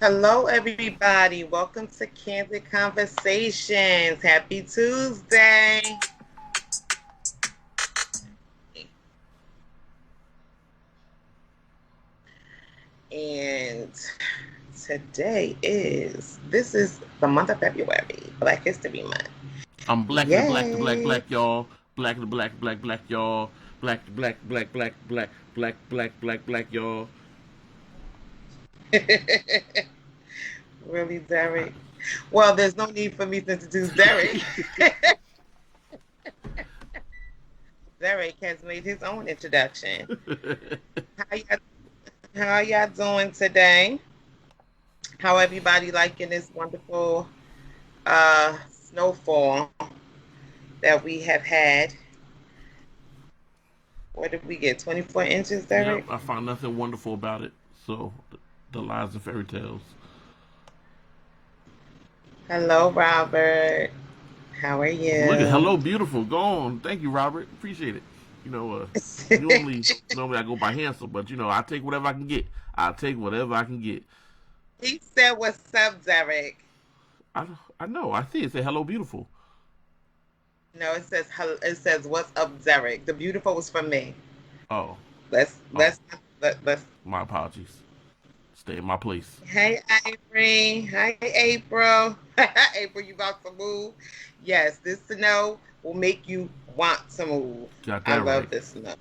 Hello, everybody. Welcome to Candid Conversations. Happy Tuesday. And this is the month of February, Black History Month. I'm black to the black to black Yay. black y'all. Black to the black black black y'all. Black to black black black black black black black black y'all. Really, Derek? Well, there's no need for me to introduce Derek. Derek has made his own introduction. How y'all, how y'all doing today? How everybody liking this wonderful snowfall that we have had? What did we get? 24 inches, Yep, Derek? I found nothing wonderful about it. So, the lies and fairy tales. Hello, Robert. How are Look at you? hello, beautiful. Go on. Thank you, Robert. Appreciate it. You know, normally I go by handsome, but I take whatever I can get. I take whatever I can get. He said, "What's up, Derek?" I I know. I see it. Say hello, beautiful. No, it says, "What's up, Derek?" The beautiful was from me. Oh, Let's oh, let's let's. my apologies. Stay in my place. Hey, Ivory. Hi, April. April, you about to move? Yes, this snow will make you want to move. Got I that love right. this snow.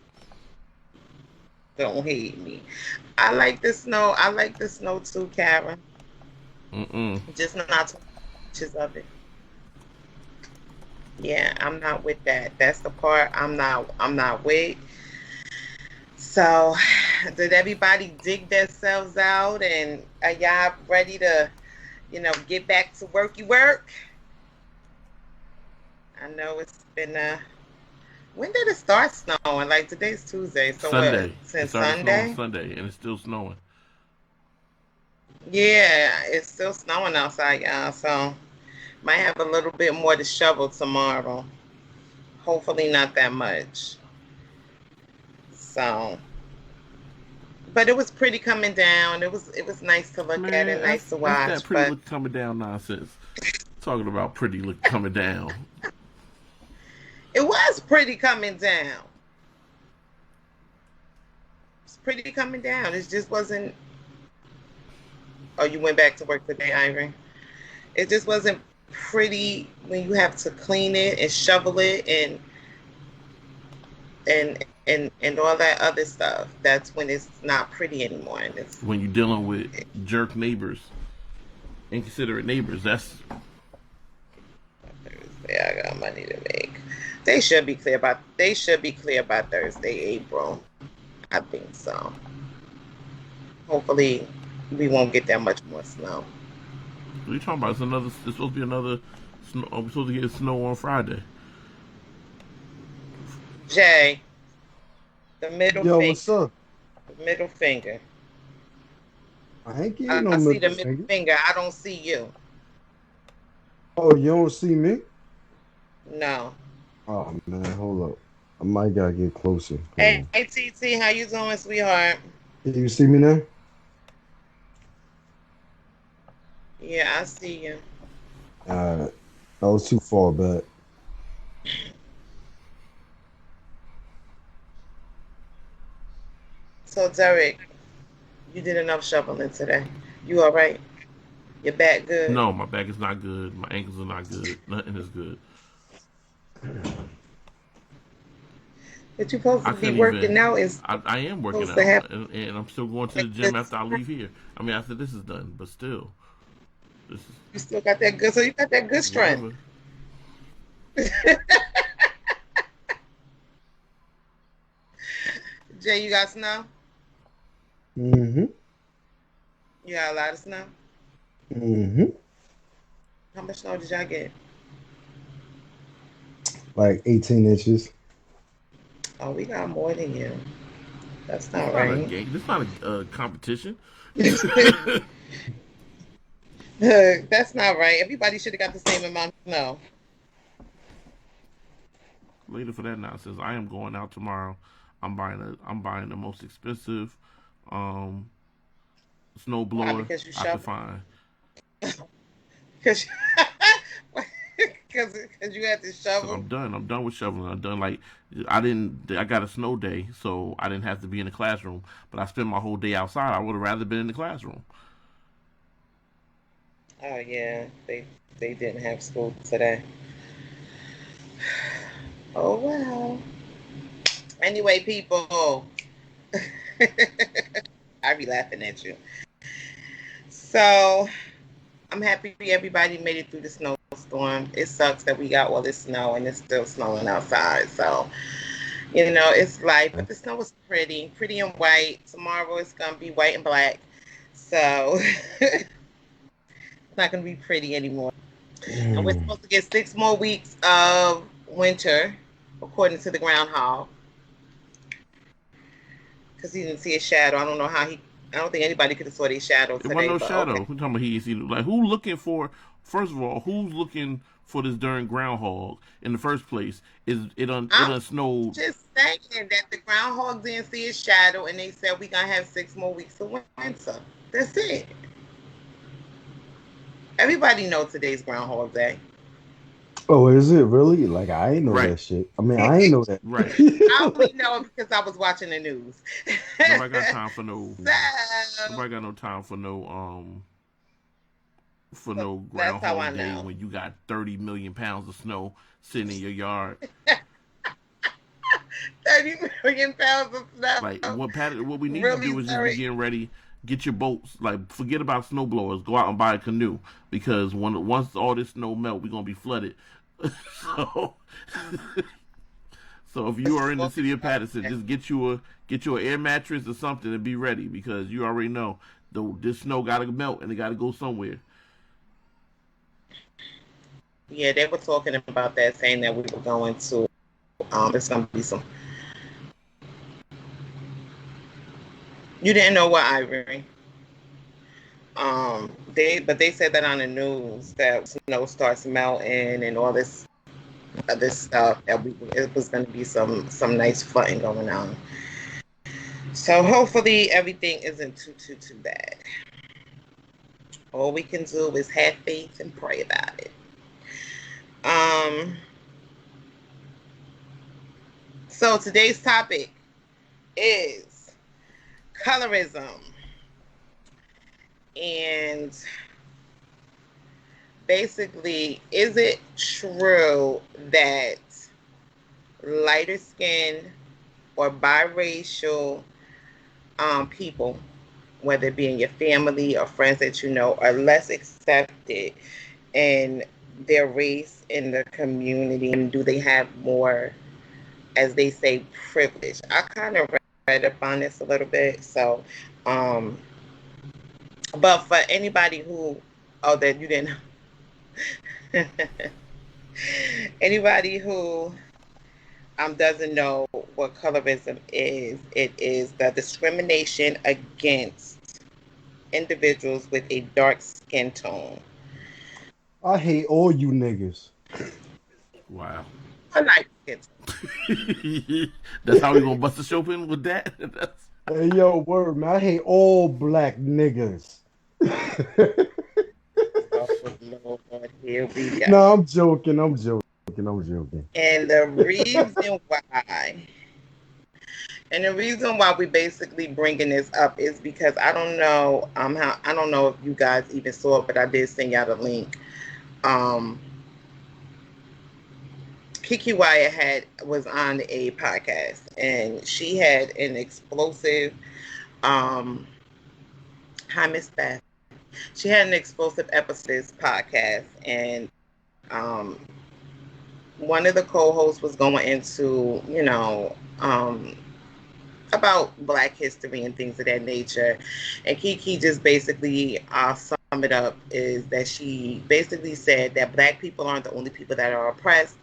Don't hate me. I like the snow. I like the snow too, Karen. Mm-mm. Just not too much of it. Yeah, I'm not with that. That's the part I'm not with. So, did everybody dig themselves out and are y'all ready to, get back to worky work? I know it's been when did it start snowing? Like today's Tuesday, so what? Sunday. It Since started snowing Sunday? Sunday, and it's still snowing. Yeah, it's still snowing outside, y'all. So might have a little bit more to shovel tomorrow. Hopefully not that much. So, but it was pretty coming down. It was nice to look at Man, and nice to that's that watch. pretty But look coming down nonsense. Talking about pretty look coming down. it was pretty coming down. It's pretty coming down. It just wasn't. Oh, you went back to work today, Ivory. It just wasn't pretty when you have to clean it and shovel it and all that other stuff. That's when it's not pretty anymore. And it's When you're dealing with jerk neighbors, inconsiderate neighbors, that's Thursday. I got money to make. They should be clear by Thursday, April. I think so. Hopefully, we won't get that much more snow. what are you talking about. It's supposed to be another snow. We're supposed to get snow on Friday. Jay, the middle Yo, what's finger, up? the middle finger. I ain't give you no I see the middle middle finger. finger. I don't see you. Oh, you don't see me? No. Oh man, hold up. I might gotta get closer. Hold Hey, on. hey, TT, how you doing, sweetheart? Can you see me now? Yeah, I see you. Alright. That was too far back. So, Derek, you did enough shoveling today. You all right? Your back good? No, my back is not good. My ankles are not good. Nothing is good. But you're supposed I to be couldn't even. working out is I am working supposed to out, happen. and I'm still going to the gym after I leave here. I mean, after this is done, but still, this is You still got that good, so you got that good strength. whatever. Jay, you got snow? Mm-hmm. You got a lot of snow? Mm-hmm. How much snow did y'all get? Like 18 inches. Oh, we got more than you. That's This not not a right. game. This not a competition. That's not right. Everybody should have got the same amount of snow. Later for that nonsense. I am going out tomorrow. I'm buying the most expensive um Snow Why? blower, Because you I could shovel? find. Because because you had to So shovel? I'm done. I'm done with shoveling. I'm done. Like I didn't. I got a snow day, so I didn't have to be in the classroom. But I spent my whole day outside. I would have rather been in the classroom. Oh yeah, they didn't have school today. Oh well. Anyway, people, I be laughing at you. So I'm happy everybody made it through the snowstorm. It sucks that we got all this snow and it's still snowing outside. So it's life. But the snow was pretty, pretty and white. Tomorrow it's gonna be white and black. So it's not gonna be pretty anymore. And we're supposed to get 6 more weeks of winter, according to the groundhog, because he didn't see a shadow. I don't know how he. I don't think anybody could have saw their shadow It wasn't today, no but okay. shadow. We're talking about he see like who looking for. First of all, who's looking for this darn groundhog in the first place? Is it I'm done snowed just saying that the groundhog didn't see his shadow, and they said we're gonna have 6 more weeks of winter. That's it. Everybody knows today's Groundhog Day. Oh, is it really? Like I ain't know right, that shit. I mean, I ain't know that. right. I only know it because I was watching the news. Nobody got time for no. So Nobody got no time for no that's how I Groundhog Day know. when you got 30 million pounds of snow sitting in your yard. 30 million pounds of Like snow. what we need to Really, do is just be sorry. getting ready. Get your boats. Like forget about snow blowers. Go out and buy a canoe because once all this snow melt, we're gonna be flooded. so so if you This are is in the what we city of talking Patterson, about. just get you an air mattress or something and be ready because you already know this snow gotta melt and it gotta go somewhere. Yeah, they were talking about that, saying that we were going to. It's gonna be some. You didn't know what, Ivory? They said that on the news that snow starts melting and all this other stuff that it was going to be some nice flooding going on. So hopefully everything isn't too bad. All we can do is have faith and pray about it. Um. So today's topic is colorism, and basically, is it true that lighter skinned or biracial people, whether it be in your family or friends that you know, are less accepted in their race in the community? And do they have more, as they say, privilege? I kind of read up on this a little bit. So, um, but for anybody that you didn't, anybody who doesn't know what colorism is, it is the discrimination against individuals with a dark skin tone. I hate all you niggas. Wow. A light skin That's how we gonna bust the show in with that. That's, Hey, yo, word, man. I hate all black niggas. tone. Oh, Lord, here we go. No, I'm joking. I'm joking. I'm joking. And the reason why, and the reason why we basically bringing this up is because I don't know how I don't know if you guys even saw it, but I did send y'all the link. Um, Kiki Wyatt was on a podcast, and she had an explosive. Um, Hi, Miss Beth. She had an explosive episode of this podcast, and um, one of the co-hosts was going into, about Black history and things of that nature. And Kiki just basically sum it up is that she basically said that Black people aren't the only people that are oppressed,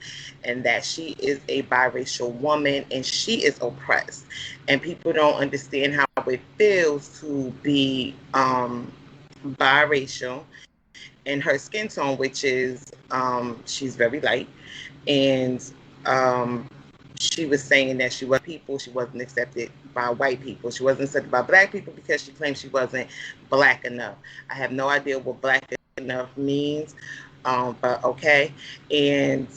and that she is a biracial woman and she is oppressed. And people don't understand how it feels to be biracial in her skin tone, which is she's very light, and um, she was saying that she wasn't accepted by white people. She wasn't accepted by black people because she claimed she wasn't black enough. I have no idea what black enough means, but okay. And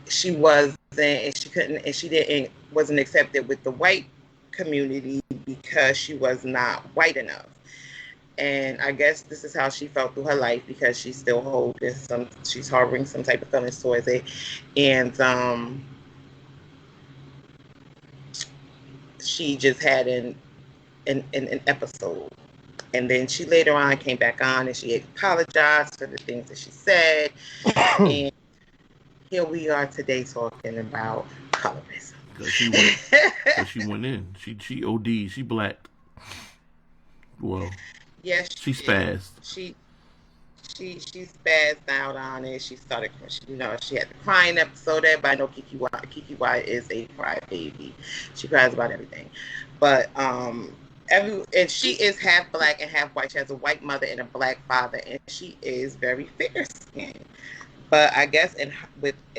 she wasn't, and she couldn't, and she didn't, wasn't accepted with the white community because she was not white enough. And I guess this is how she felt through her life because she's harboring some type of feelings towards it. And she just had an episode. And then she later on came back on and she apologized for the things that she said. And here we are today talking about colorism. Cause she went in. She OD. She blacked. Well, yes, she spazzed. She spazzed out on it. She started, she had the crying episode. Everybody know Kiki Y is a cry baby. She cries about everything. But and she is half black and half white. She has a white mother and a black father, and she is very fair skinned. But I guess in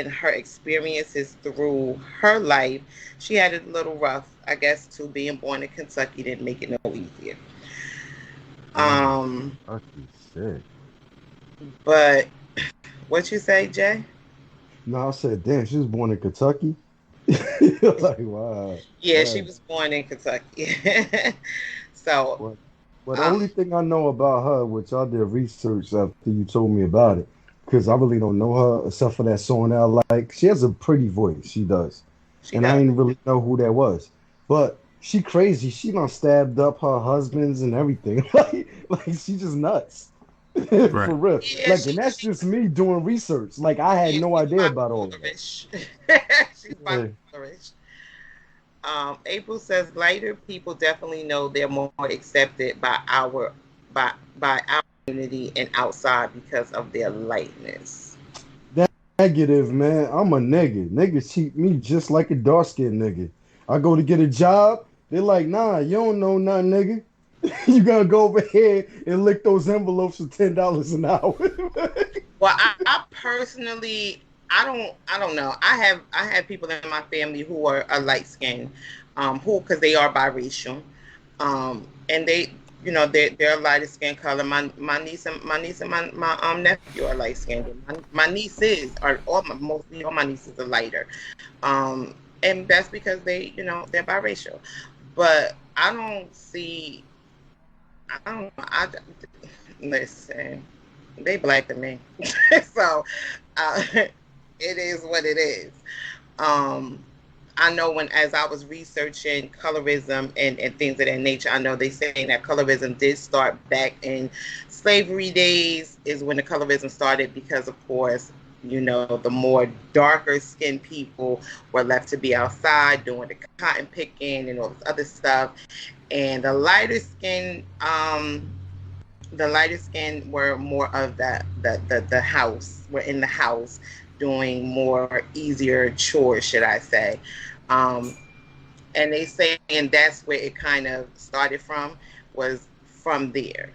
her experiences through her life, she had it a little rough. I guess too, being born in Kentucky didn't make it no easier. Shit. But what you say, Jay? No, I said, damn, she was born in Kentucky. Like, wow. Yeah, she was born in Kentucky. So, well, the only thing I know about her, which I did research after you told me about it, because I really don't know her except for that song that I like. She has a pretty voice, she does. I didn't really know who that was. But she crazy. She done stabbed up her husbands and everything. like she's just nuts. Right. For real. Yeah, and that's just me doing research. Like I had no idea about all of that. She's bipolarish. April says lighter people definitely know they're more accepted by our community and outside because of their lightness. Negative, man. I'm a nigga. Niggas treat me just like a dark-skinned nigga. I go to get a job, they're like, nah, you don't know nothing, nigga. You gotta go over here and lick those envelopes for $10 an hour. Well, I personally, I don't know. I have people in my family who are light skinned, because they are biracial, and they, they're lighter skin color. My niece and my nephew are light skinned. My nieces are mostly all my nieces are lighter, and that's because they're biracial. But I don't see. Listen, they black to me, so it is what it is. I know as I was researching colorism and things of that nature, I know they saying that colorism did start back in slavery days is when the colorism started because, of course, the more darker skinned people were left to be outside doing the cotton picking and all this other stuff. And the lighter skin were more of the house, were in the house doing more easier chores, should I say. And they say, and that's where it kind of started from, was from there.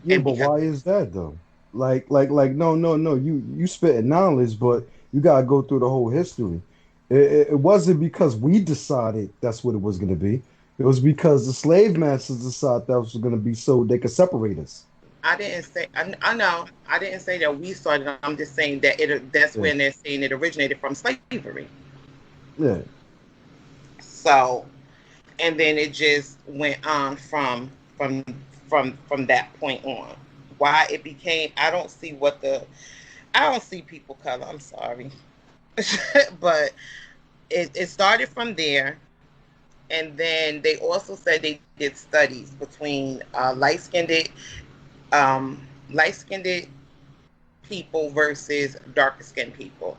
Yeah, but why is that though? Like, no. You spitting knowledge, but you gotta go through the whole history. It wasn't because we decided that's what it was gonna be. It was because the slave masters decided that was going to be so they could separate us. I didn't say. I know. I didn't say that we started. I'm just saying that that's when they're saying it originated from slavery. Yeah. So, and then it just went on from that point on. Why it became? I don't see people color. I'm sorry, but it started from there. And then they also said they did studies between light-skinned people versus darker-skinned people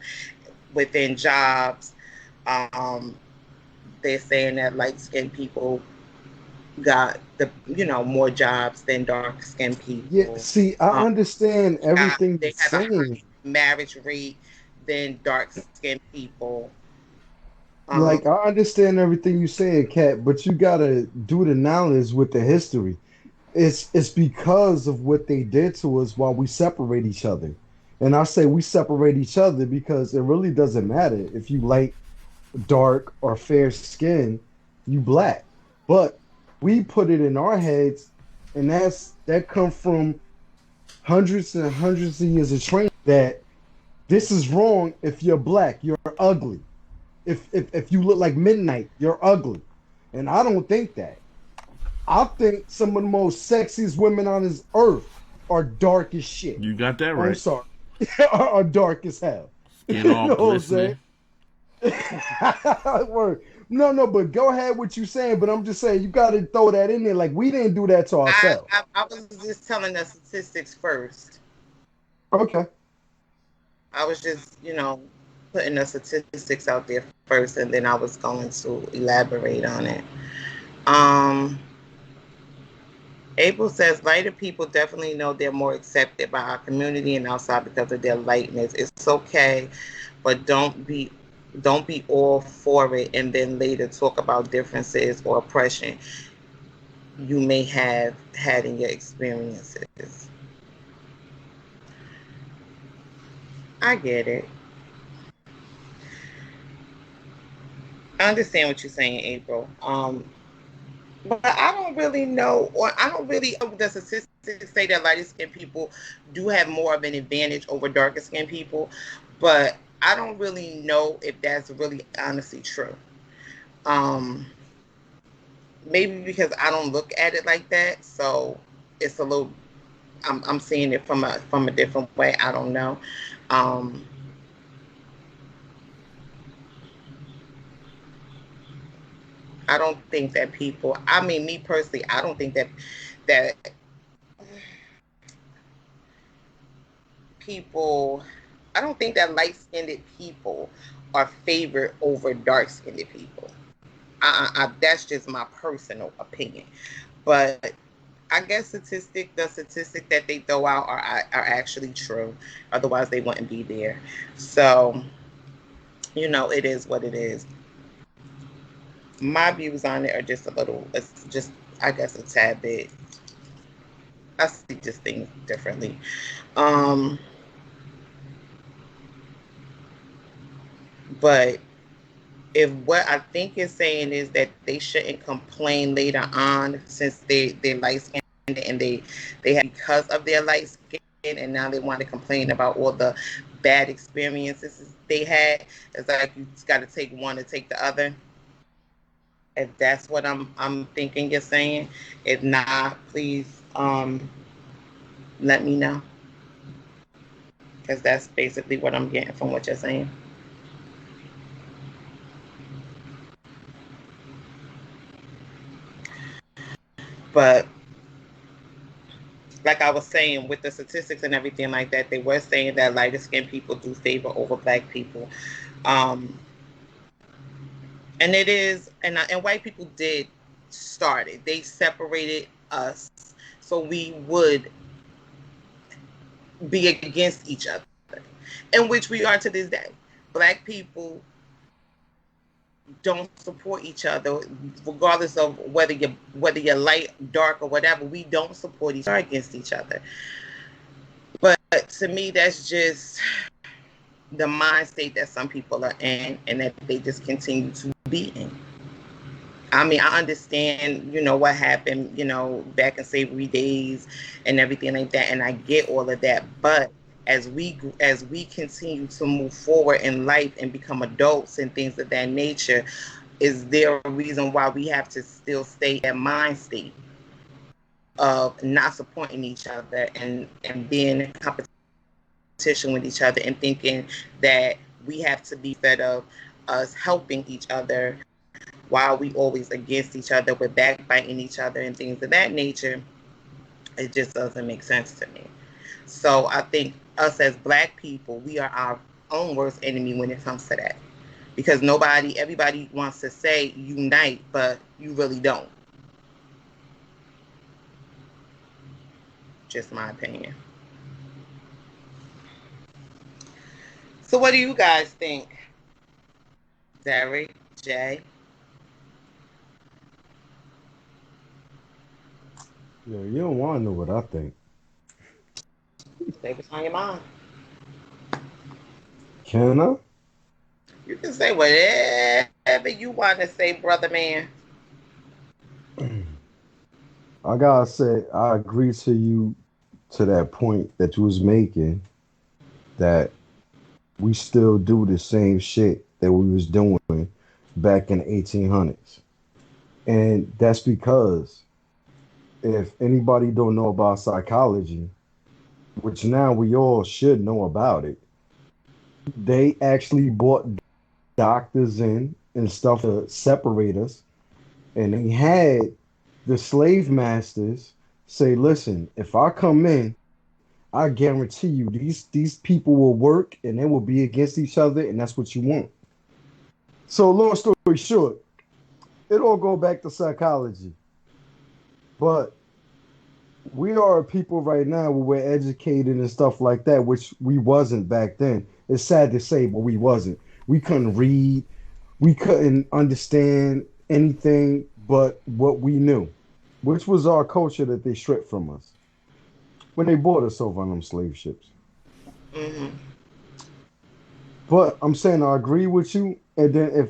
within jobs. They're saying that light-skinned people got more jobs than dark-skinned people. Yeah, see, I understand everything they have a higher marriage rate than dark-skinned people. Like, I understand everything you say, Kat, but you gotta do the knowledge with the history. It's because of what they did to us while we separate each other. And I say we separate each other because it really doesn't matter if you light dark or fair skin, you black. But we put it in our heads, and that come from hundreds and hundreds of years of training that this is wrong if you're black, you're ugly. If you look like midnight, you're ugly. And I don't think that. I think some of the most sexiest women on this earth are dark as shit. You got that I'm right. sorry. Are dark as hell. Skin You all know what I'm saying? glistening. Word. No, but go ahead what you saying, but I'm just saying you gotta throw that in there. Like we didn't do that to ourselves. I was just telling the statistics first. Okay. I was just, putting the statistics out there first, and then I was going to elaborate on it. April says lighter people definitely know they're more accepted by our community and outside because of their lightness. It's okay, but don't be all for it and then later talk about differences or oppression you may have had in your experiences. I get it. I understand what you're saying, April. But I don't really know, or I don't really know the statistics say that lighter skinned people do have more of an advantage over darker skinned people, but I don't really know if that's really honestly true. Um, Maybe because I don't look at it like that, so it's a little. I'm seeing it from a different way. I don't know. Um, I don't think that people. I mean, me personally, I don't think that people. I don't think that light-skinned people are favored over dark-skinned people. That's just my personal opinion. But I guess the statistic that they throw out are actually true. Otherwise, they wouldn't be there. So, it is what it is. My views on it are just a little, it's just, I guess, a tad bit. I see just things differently. Um, but if what I think is saying is that they shouldn't complain later on since they're light skinned and they have because of their light skin and now they want to complain about all the bad experiences they had. It's like you just got to take one to take the other. If that's what I'm thinking you're saying, if not, please let me know because that's basically what I'm getting from what you're saying. But like I was saying, with the statistics and everything like that, they were saying that lighter skinned people do favor over black people. Um, and it is, and white people did start it. They separated us so we would be against each other, in which we are to this day. Black people don't support each other, regardless of whether you're light, dark, or whatever. We don't support each other against each other. But to me, that's just the mind state that some people are in, and that they just continue to be in. I mean, I understand, what happened, back in slavery days and everything like that, and I get all of that. But as we continue to move forward in life and become adults and things of that nature, is there a reason why we have to still stay in that mind state of not supporting each other and being in competition with each other and thinking that we have to be fed of us helping each other while we always against each other, we're backbiting each other and things of that nature? It just doesn't make sense to me. So I think us as black people, we are our own worst enemy when it comes to that. Because everybody wants to say unite, but you really don't. Just my opinion. So what do you guys think? Derek, Jay? Yeah, you don't want to know what I think. Say what's on your mind. Can I? You can say whatever you want to say, brother man. I gotta say, I agree to you to that point that you was making that we still do the same shit that we was doing back in the 1800s. And that's because if anybody don't know about psychology, which now we all should know about it, they actually brought doctors in and stuff to separate us. And they had the slave masters say, listen, if I come in, I guarantee you these people will work and they will be against each other, and that's what you want. So long story short, it all go back to psychology. But we are people right now where we're educated and stuff like that, which we wasn't back then. It's sad to say, but we wasn't. We couldn't read. We couldn't understand anything but what we knew, which was our culture that they stripped from us when they brought us over on them slave ships. Mm-hmm. But I'm saying I agree with you. And then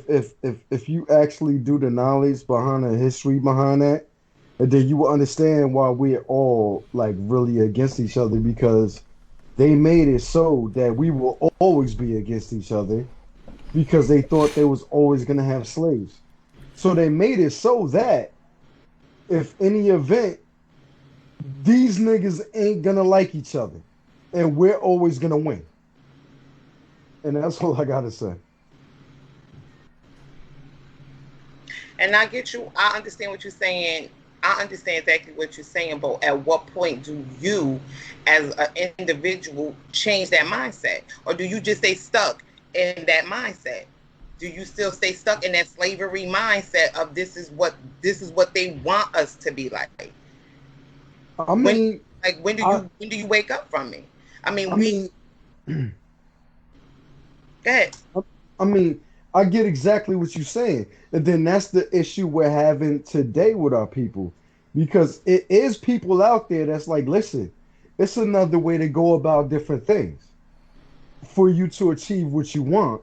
if you actually do the knowledge behind the history behind that, and then you will understand why we're all like really against each other because they made it so that we will always be against each other because they thought they was always gonna have slaves. So they made it so that if any event, these niggas ain't gonna like each other, and we're always gonna win. And that's all I gotta say. And I get you. I understand what you're saying. I understand exactly what you're saying, but at what point do you, as an individual, change that mindset? Or do you just stay stuck in that mindset? Do you still stay stuck in that slavery mindset of this is what they want us to be like? I When mean, when do you wake up from it? I mean, I we mean, go ahead. I mean, I get exactly what you're saying. And then that's the issue we're having today with our people. Because it is people out there that's like, listen, it's another way to go about different things for you to achieve what you want.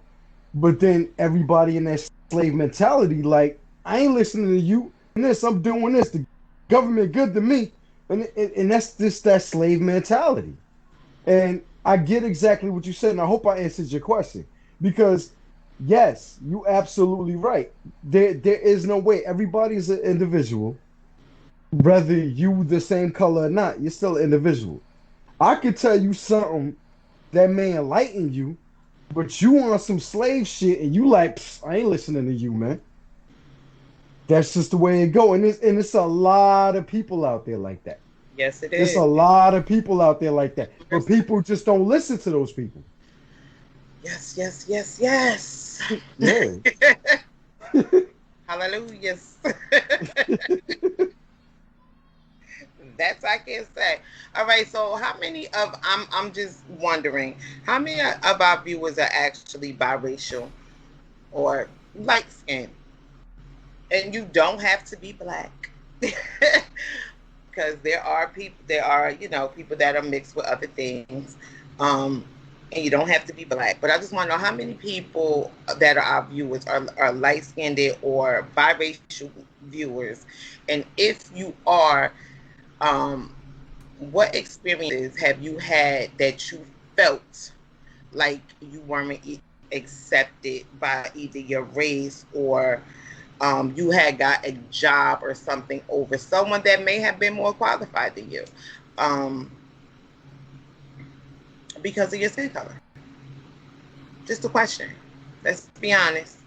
But then everybody in that slave mentality, like, I ain't listening to you. And this, I'm doing this. The government good to me. And that's just that slave mentality. And I get exactly what you said, and I hope I answered your question. Because yes, you absolutely right. There is no way. Everybody is an individual, whether you the same color or not. You're still an individual. I could tell you something that may enlighten you, but you on some slave shit, and you like, I ain't listening to you, man. That's just the way it go, and it's a lot of people out there like that. Yes, it It's a is. lot of people out there like that, but people just don't listen to those people. Yes, yes, yes, yes. Yeah. Hallelujah. That's I can say. All right. So how many of I'm just wondering how many of our viewers are actually biracial or light skinned, and you don't have to be black. Because there are people that are mixed with other things, um, and you don't have to be black. But I just want to know how many people that are our viewers are light skinned or biracial viewers, and if you are, um, what experiences have you had that you felt like you weren't accepted by either your race or you had got a job or something over someone that may have been more qualified than you, um, because of your skin color? Just a question. Let's be honest.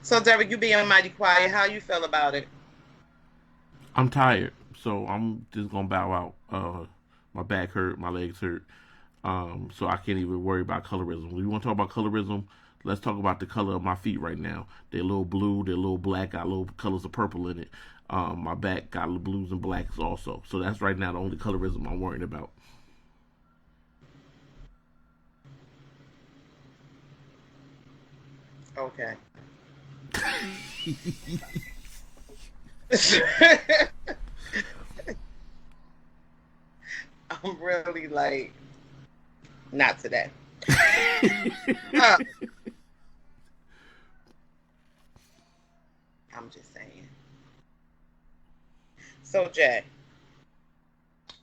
So, Derek, you being mighty quiet, how you feel about it? I'm tired, so I'm just gonna bow out. My back hurt, my legs hurt, so I can't even worry about colorism. When you want to talk about colorism, let's talk about the color of my feet right now. They're a little blue, they're a little black, got little colors of purple in it. My back got little blues and blacks also. So that's right now the only colorism I'm worrying about. Okay. I'm really like, not today. Uh, I'm just saying. So, Jay.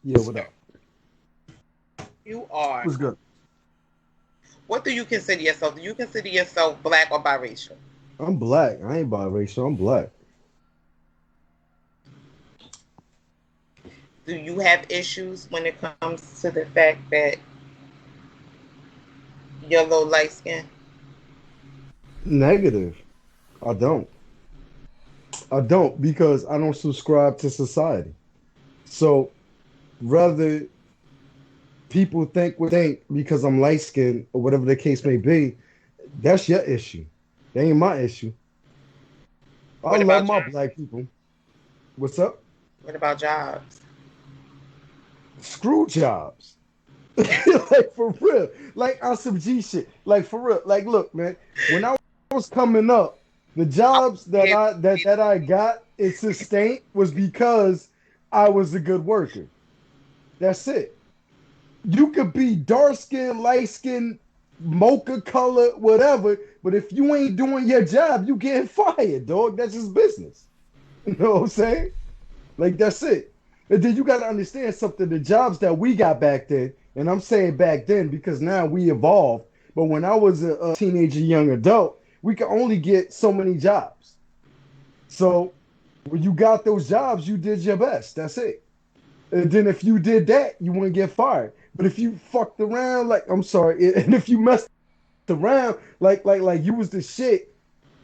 Yeah, what up? You are. What's good? What do you consider yourself? Do you consider yourself black or biracial? I'm black. I ain't biracial. I'm black. Do you have issues when it comes to the fact that you're low light skin? Negative. I don't. I don't because I don't subscribe to society. So rather people think what they think because I'm light skinned or whatever the case may be, that's your issue. That ain't my issue. I What love about my jobs? black people. What's up? What about jobs? Screw jobs. Like for real. Like on some G shit. Like for real. Like look, man. When I was coming up, the jobs that I got and sustained was because I was a good worker. That's it. You could be dark skin, light skin, mocha color, whatever, but if you ain't doing your job, you getting fired, dog. That's just business. You know what I'm saying? Like that's it. And then you got to understand something. The jobs that we got back then, and I'm saying back then because now we evolved. But when I was a teenager, young adult, we could only get so many jobs. So when you got those jobs, you did your best. That's it. And then if you did that, you wouldn't get fired. But if you fucked around, like I'm sorry, and if you messed around like you was the shit,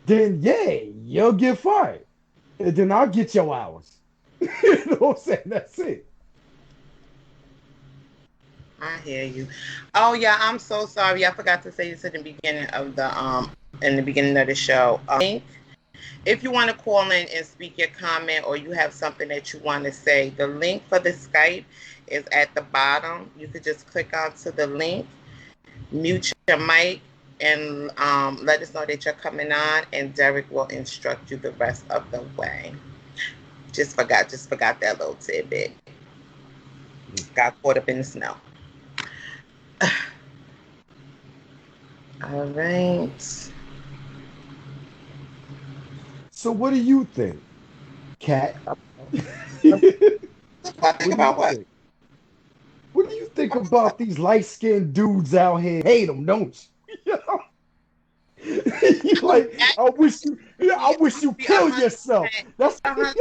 then yeah, you'll get fired. And then I'll get your hours. You know what I'm saying? That's it. I hear you. Oh yeah, I'm so sorry. I forgot to say this at the beginning of the in the beginning of the show. If you want to call in and speak your comment or you have something that you want to say, the link for the Skype is at the bottom. You could just click onto the link, mute your mic, and let us know that you're coming on, and Derek will instruct you the rest of the way. Just forgot that little tidbit. Got caught up in the snow. All right. So what do you think, Cat? What think about what? What do you think about these light-skinned dudes out here? Hate them, don't you? Like, I wish you kill yourself. That's 100%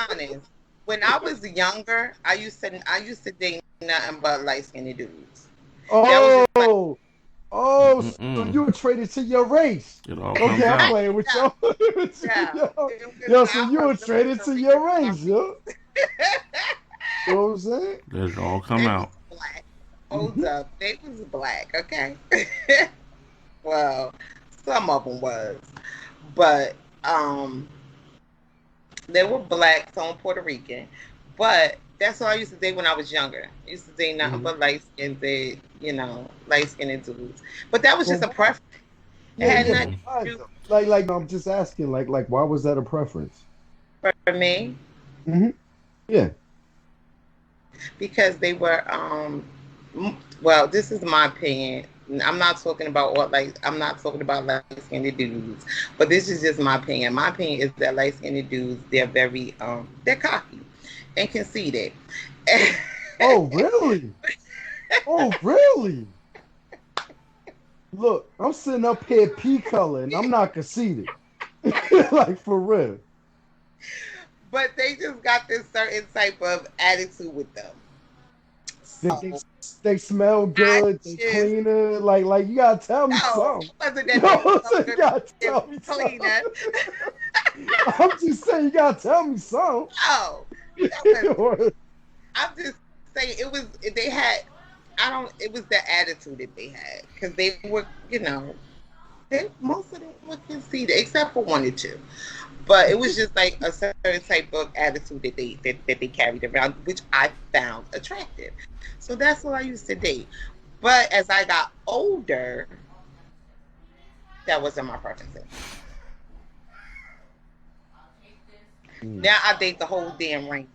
honest. When I was younger, I used to date nothing but light skinned dudes. That was just like, so you were traded to your race. It all Okay, comes I'm out. playing with yeah, you. yeah. Yo, so you were traded to your race, yo. You know what I'm saying? Let it all come They out. was black. Hold up, they was black. Okay. Well, some of them was, but they were black, some Puerto Rican. But that's all I used to date when I was younger. I used to date nothing but light skinned, light skinned dudes. But that was just a Well, preference. It yeah, had yeah, nothing but why, to do though? Like, I'm just asking, why was that a preference? for me Hmm. Yeah. because they were well, this is my opinion. I'm not talking about I'm not talking about light skinned dudes, but this is just my opinion. My opinion is that light skinned dudes, they're very they're cocky and conceited. Oh, really? Oh, really? Look, I'm sitting up here pea color and I'm not conceited. Like for real. But they just got this certain type of attitude with them. They, So they, they smell I good, they just cleaner. Like you gotta tell me no, something. it wasn't You that know they what I'm smelled saying? You good gotta and tell me something. cleaner. I'm just saying you gotta tell me something. No, that was. I'm just saying it was. They had. I don't. It was the attitude that they had because they were. Most of them were conceited except for one or two. But it was just like a certain type of attitude that they carried around, which I found attractive. So that's what I used to date. But as I got older, that wasn't my preference. Now I date the whole damn rainbow.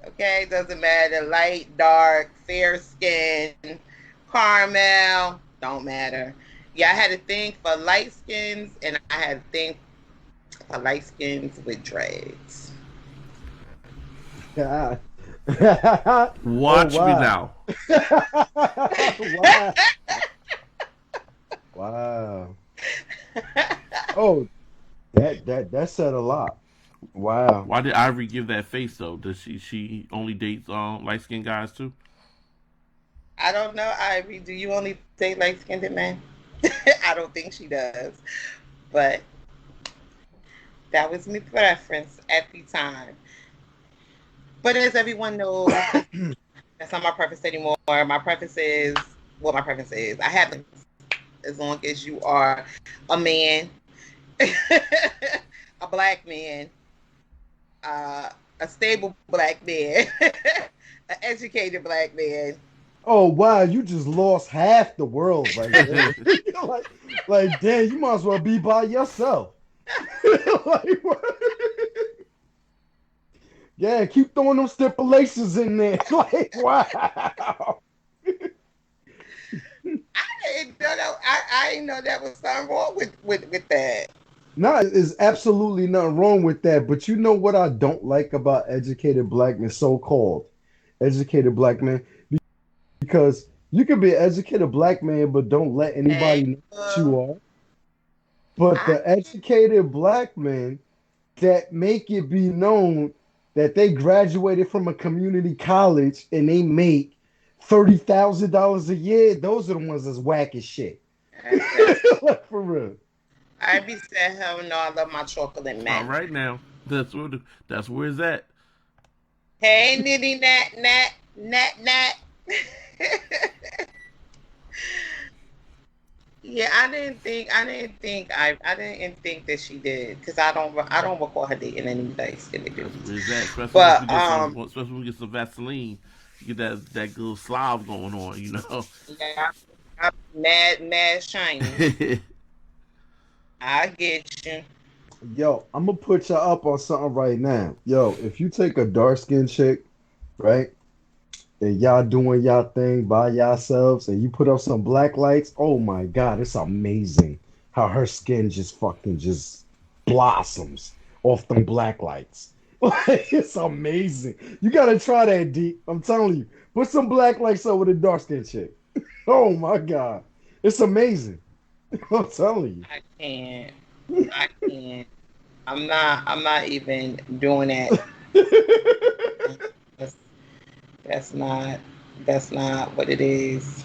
Okay, doesn't matter. Light, dark, fair skin, caramel, don't matter. Yeah, I had a thing for light skins, and I had a thing for light skins with dreads. Yeah. Oh Watch me wow. now. Wow. Wow. Oh, that said a lot. Wow. Why did Ivory give that face though? Does she only dates light skinned guys too? I don't know, Ivy. Do you only date light skinned men? I don't think she does. But that was my preference at the time. But as everyone knows, that's not my preference anymore. My preference is what my preference is. I have them as long as you are a man, a black man, uh, a stable black man, an educated black man. Oh wow, you just lost half the world right there. like, damn, you might as well be by yourself. like, what? Yeah, keep throwing them stipulations in there. like, wow. I didn't know. I didn't know that was something wrong with that. No, there's absolutely nothing wrong with that. But you know what I don't like about educated black men, so-called educated black men, because you can be an educated black man, but don't let anybody Hey, know what you are. But I the educated black men that make it be known that they graduated from a community college and they make $30,000 a year, those are the ones that's whack as shit. that's like for real. I be saying hell no. I love my chocolate All men. right now, that's where it's at. Hey, nitty nat nat nat nat. Yeah, I didn't think that she did because I don't recall her dating any light skinned That's dudes. where it's at. Especially once we But get some, especially when we get some Vaseline, you get that good slob going on. You know. yeah, I'm mad shiny. I get you. Yo, I'm gonna put you up on something right now. Yo, if you take a dark skinned chick, right, and y'all doing y'all thing by yourselves, and you put up some black lights, oh my god, it's amazing how her skin just fucking just blossoms off them black lights. Like, it's amazing. You gotta try that, deep. I'm telling you. Put some black lights over the dark skinned chick. Oh my god, it's amazing. I'm telling I can't. I can't. I'm not even doing that. you. That's, that's not. That's not what it is.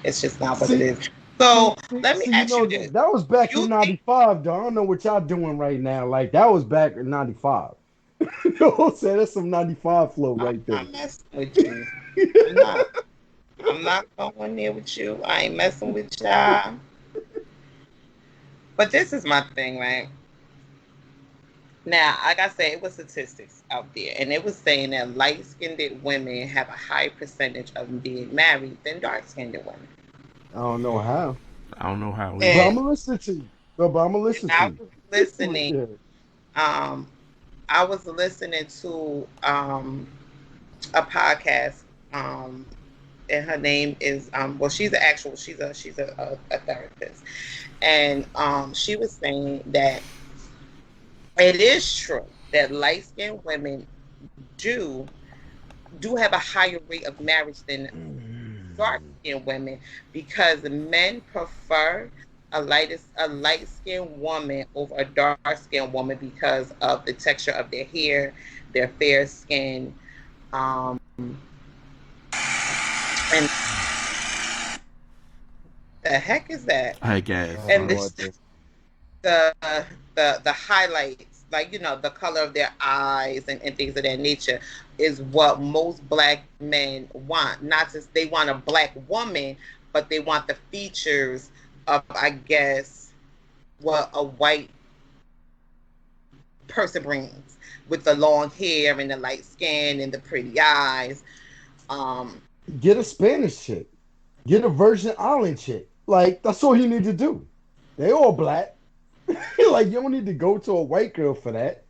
It's just not what it See, is. So let me you ask you know this: that was back in You think '95, though. I don't know what y'all doing right now. Like that was back in '95. You know what I'm saying? That's some '95 flow I'm right there. not messing with you? I'm not. I'm not going there with you. I ain't messing with y'all. But this is my thing, right? Now, like I said, it was statistics out there, and it was saying that light-skinned women have a higher percentage of being married than dark-skinned women. I don't know how, I don't know how but either. I'm And, gonna listen to you. But I'm gonna and listen to I you. was But listening. yeah. Um, I was listening to a podcast. And her name is well, she's a therapist, and she was saying that it is true that light skinned women do do have a higher rate of marriage than dark Mm. skinned women because men prefer a light skinned woman over a dark skinned woman because of the texture of their hair, their fair skin, um, and the heck is that? I I guess. have And no this idea. the the highlights, like the color of their eyes and things of that nature, is what most black men want. Not just they want a black woman, but they want the features of, I guess, what a white person brings with the long hair and the light skin and the pretty eyes. Um, Get a Spanish chick. Get a Virgin Island chick. Like that's all you need to do. They all black. like you don't need to go to a white girl for that.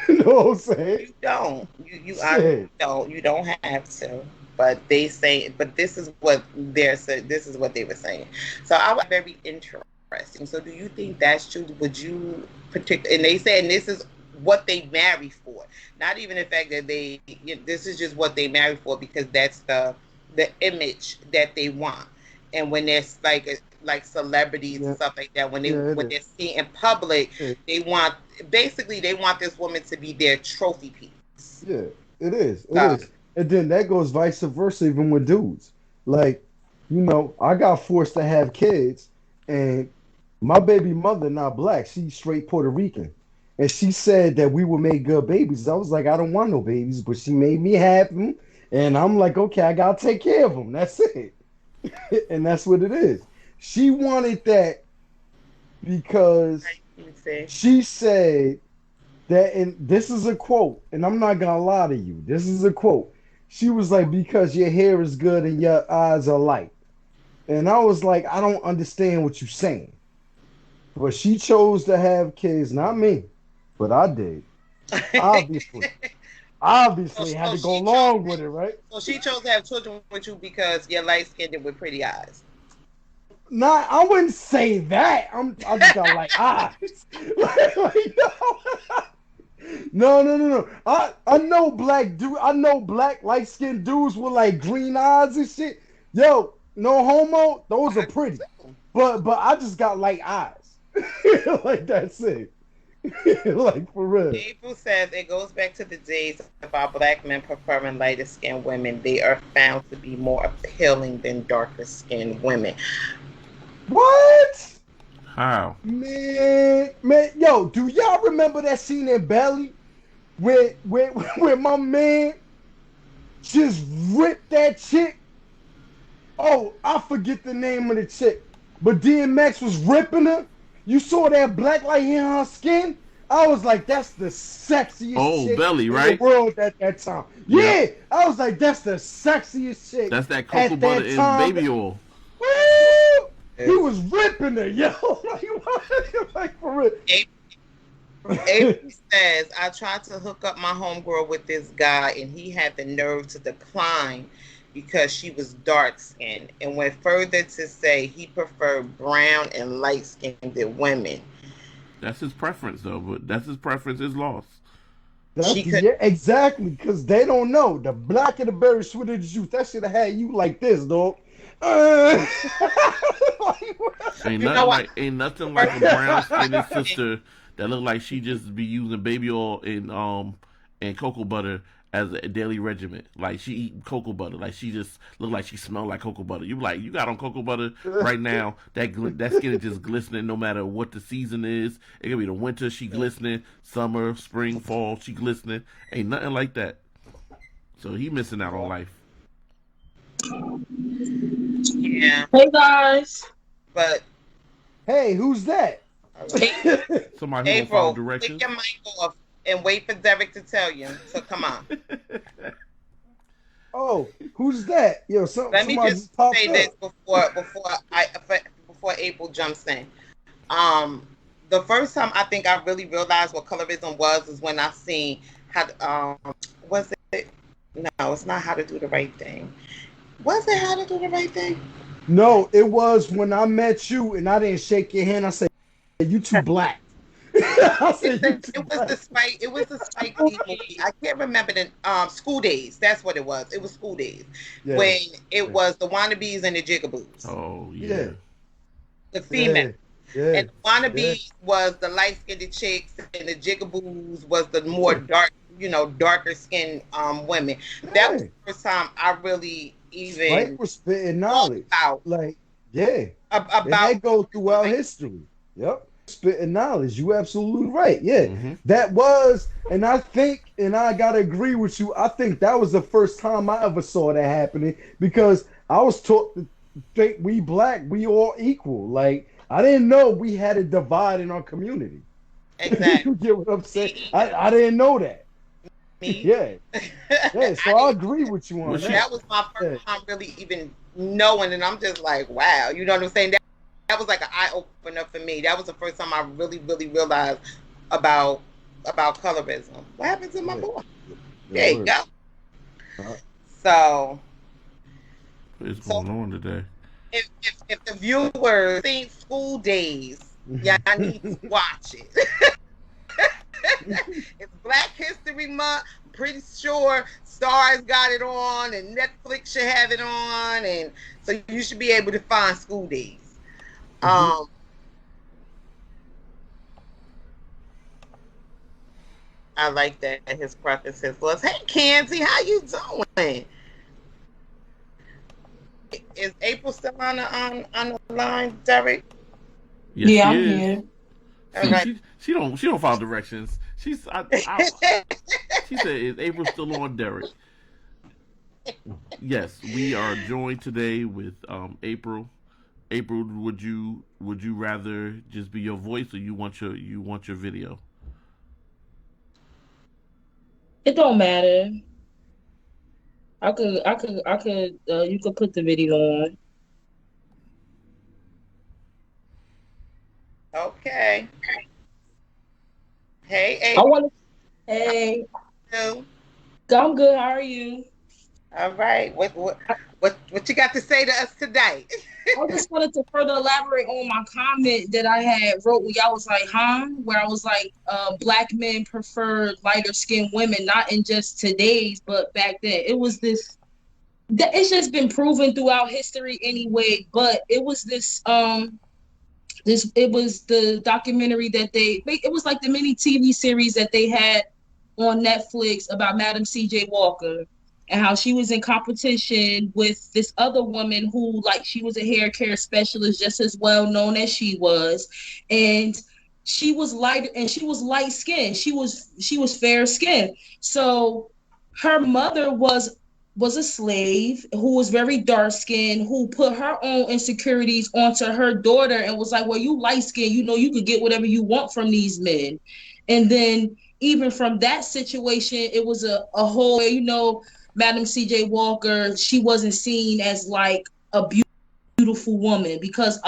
you know what I'm saying? you don't, you Shit. don't have to, but they say, but this is what this is what they were saying. So I was very interesting. So do you think that's true? Would you and they said, and this is what they marry for, not even the fact that this is just what they marry for, because that's the image that they want. And when there's like celebrities and stuff like that, when they're seen in public, they want this woman to be their trophy piece. Yeah, it is. It is. And then that goes vice versa even with dudes. Like, I got forced to have kids, and my baby mother not black. She's straight Puerto Rican. And she said that we would make good babies. I was like, I don't want no babies, but she made me have them. And I'm like, okay, I gotta take care of them. That's it. And that's what it is. She wanted that because she said that, and this is a quote, and I'm not gonna lie to you. This is a quote. She was like, because your hair is good and your eyes are light. And I was like, I don't understand what you're saying. But she chose to have kids, not me, but I did. Obviously. Obviously, had to go along with it, right? So she chose to have children with you because you're light-skinned with pretty eyes. Nah, I wouldn't say that. I just got like eyes. No. I know black dude. I know black light-skinned dudes with like green eyes and shit. Yo, no homo. Those are pretty. But I just got like eyes. Like that's it. Like for real. April says it goes back to the days of our black men preferring lighter skinned women. They are found to be more appealing than darker skinned women. What? How? Man, yo, do y'all remember that scene in Belly where my man just ripped that chick? Oh, I forget the name of the chick, but DMX was ripping her. You saw that black light in her skin? I was like, that's the sexiest chick Belly, in right? the world at that time. Yeah, I was like, that's the sexiest chick. That's that cocoa butter and baby oil. Woo! He was ripping her, yo. Like for real. April says, I tried to hook up my homegirl with this guy, and he had the nerve to decline because she was dark-skinned, and went further to say he preferred brown and light-skinned women. That's his preference, though, but that's his preference is lost. Yeah, exactly, because they don't know. The black of the berry, sweet of the juice, that should have had you like this, dog. Ain't nothing like a brown-skinned sister that look like she just be using baby oil and cocoa butter as a daily regimen. Like she eat cocoa butter. Like she just look like she smell like cocoa butter. You like, you got on cocoa butter right now. That skin is just glistening no matter what the season is. It could be the winter, she glistening. Summer, spring, fall, she glistening. Ain't nothing like that. So he missing out on life. Yeah. Hey guys. But hey, who's that? Somebody who follow directions. Take your mic off and wait for Derek to tell you. So come on. Oh, who's that? Yo, let me just say this before April jumps in. The first time I think I really realized what colorism was is when I seen how was it? No, it's not How to Do the Right Thing. Was it How to Do the Right Thing? No, it was when I met you and I didn't shake your hand. I said, "You too black." It was the Spike Lee movie. I can't remember the School Days. That's what it was. It was School Days when it was the wannabes and the jigaboos. Oh yeah. The female. Yeah. And the wannabes was the light skinned chicks, and the jigaboos was the more darker skinned women. That was the first time I really even Spike was spitting knowledge. About that go throughout history. Yep. Spitting knowledge. You absolutely right. Yeah. Mm-hmm. That was, and I think, and I gotta agree with you, I think that was the first time I ever saw that happening, because I was taught to think we black, we all equal. Like, I didn't know we had a divide in our community. Exactly. You get what I'm saying? I didn't know that. Me? Yeah. Yeah, so I agree with you on that. That was my first time really even knowing, and I'm just like, wow, you know what I'm saying? That was like an eye opener for me. That was the first time I really, really realized about colorism. What happened to my boy? There you go. So, is So going on today? if the viewers think School Days, y'all need to watch it. It's Black History Month. I'm pretty sure Stars got it on, and Netflix should have it on, and so you should be able to find School Days. Mhm. I like that his prefaces was, "Hey, Kenzie, how you doing? Is April still on the line, Derek? Yes, Yeah, she I'm is. here. All See, right." she don't follow directions. She said, "Is April still on, Derek?" Yes, we are joined today with April. April, would you rather just be your voice, or you want your video? It don't matter. I could. You could put the video on. Okay. Hey, I April. want to. Hey, All I'm good. How are you? right. What you got to say to us today? I just wanted to further elaborate on my comment that I had wrote when y'all was like, huh? Where I was like, black men prefer lighter skinned women, not in just today's, but back then. It was this. It's just been proven throughout history anyway. But it was this it was the documentary that it was like the mini TV series that they had on Netflix about Madam CJ Walker and how she was in competition with this other woman who, like, she was a hair care specialist just as well known as she was, and she was light skinned, she was fair skinned. So her mother was a slave who was very dark skinned, who put her own insecurities onto her daughter and was like, well, you light skinned, you could get whatever you want from these men. And then even from that situation, it was a whole, Madam CJ Walker, she wasn't seen as like a beautiful woman because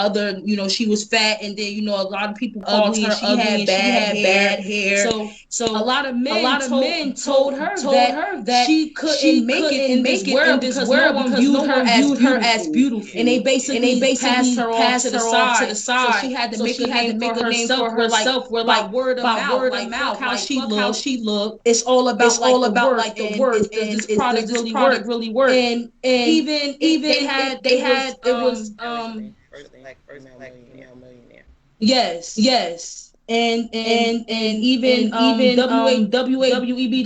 she was fat, and then a lot of people called her ugly and she had bad hair. So A lot of a men lot of men told her told that her that she couldn't she make it couldn't in this make it world in this because no world one because viewed no her one as viewed her as beautiful, and they beautiful. And they basically passed basically her off to passed the her off to side. the So side. she had to So make a she had to name make for a name for herself where herself where by like word of by mouth, word of like fuck mouth, how like she fuck how looked. she looked. It's all It's about like all the about work like the and work does and this does product this really work. product really work? And Even they had they it had was it was First black female millionaire. yes. yes. And even Even WAWEB WEB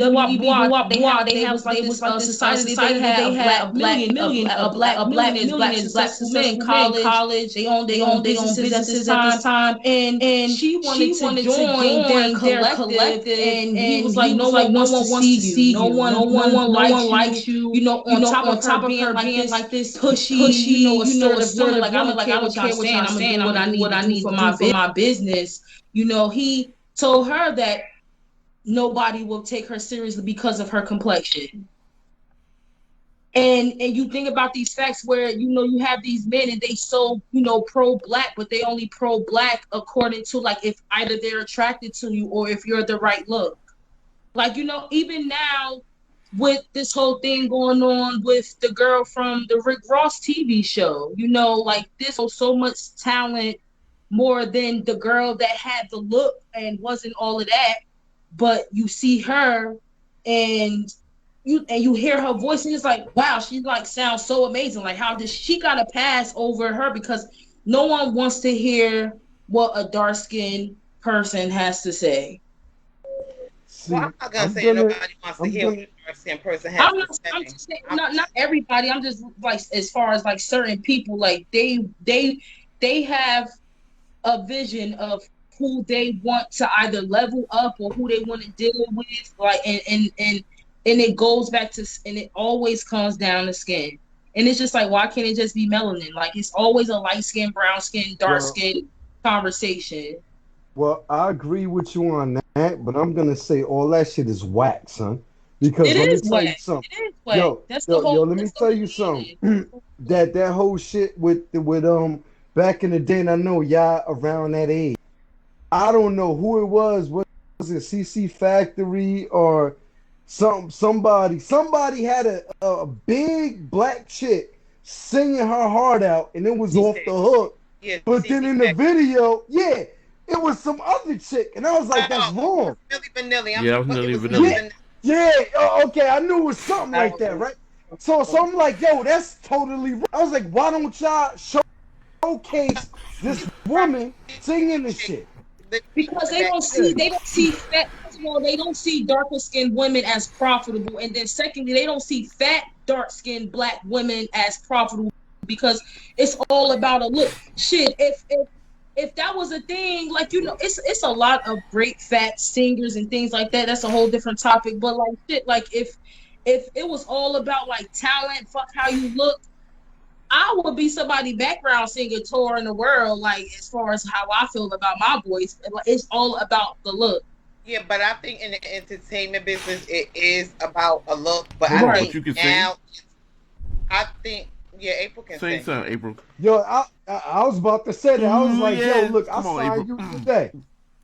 they have like they this was like this society that they society that had they of had black a black million a black black millionaires, black millionaires, black successful men, successful men, college. college. They They own own they own businesses at this businesses at this time, time, and and she wanted she to wanted to join their join their collective, collective, and he was and like, he no was like, one no wants to one wants see to you, see you. no one No likes one you, likes you. on top of On her top of being her like being this like this pushy, pushy, assertive assertive woman. woman. Like, Like, I I don't don't care care what what y'all y'all saying, saying. I'm I'm gonna gonna do do what what I I need to need to do do for for my my business. business. He told her that nobody will take her seriously because of her complexion. And you think about these facts where you have these men and they so pro black, but they only pro black according to, like, if either they're attracted to you or if you're the right look. Like, even now with this whole thing going on with the girl from the Rick Ross TV show, like, this so much talent more than the girl that had the look and wasn't all of that. But you see her and you hear her voice and it's like, wow, she like sounds so amazing. Like, how did she got a pass over her? Because no one wants to hear what a dark skinned person has to say. Well, See, I'm not gonna I'm say gonna, nobody wants to I'm hear what gonna. a dark skinned person has to I'm say. just saying, not everybody. I'm just like, as far as like certain people, like they have a vision of who they want to either level up or who they want to deal with, like, and it goes back to, and it always comes down to skin. And it's just like, why can't it just be melanin? Like, it's always a light skin, brown skin, dark Well, skin conversation. well, I agree with you on that, but I'm gonna say all that shit is whack, son. It Because let me is tell wet. you something. It is wet. Yo, yo, yo, let me That's the tell whole you meaning. something. That whole shit with back in the day, and I know y'all around that age. I don't know who it was. Was it CC Factory or somebody? Somebody had a big black chick. singing her heart out, and it was She off said, the hook. yeah, But see, then in the video, yeah, it was some other chick, and I was like, that's oh, wrong. Milli Vanilli. Yeah, that was It Milli was Vanilli. Milli Yeah, Vanilli. yeah, okay, I knew it was something like that, right? So I'm like, yo, that's totally wrong. I was like, why don't y'all showcase this woman singing this shit? Because they don't see fat. First of all, they don't see darker skinned women as profitable, and then secondly, they don't see fat dark skinned black women as profitable because it's all about a look. Shit, if that was a thing, like it's a lot of great fat singers and things like that. That's a whole different topic. But like shit, like if it was all about like talent, fuck how you look, I would be somebody background singer touring the world. Like as far as how I feel about my voice, it's all about the look. Yeah, but I think in the entertainment business, it is about a look. But Hold I on, think but you can now, I think April can sing sing. something, April. Yo, I was about to say that. I was like, yo, look, I Come on, signed April. you today.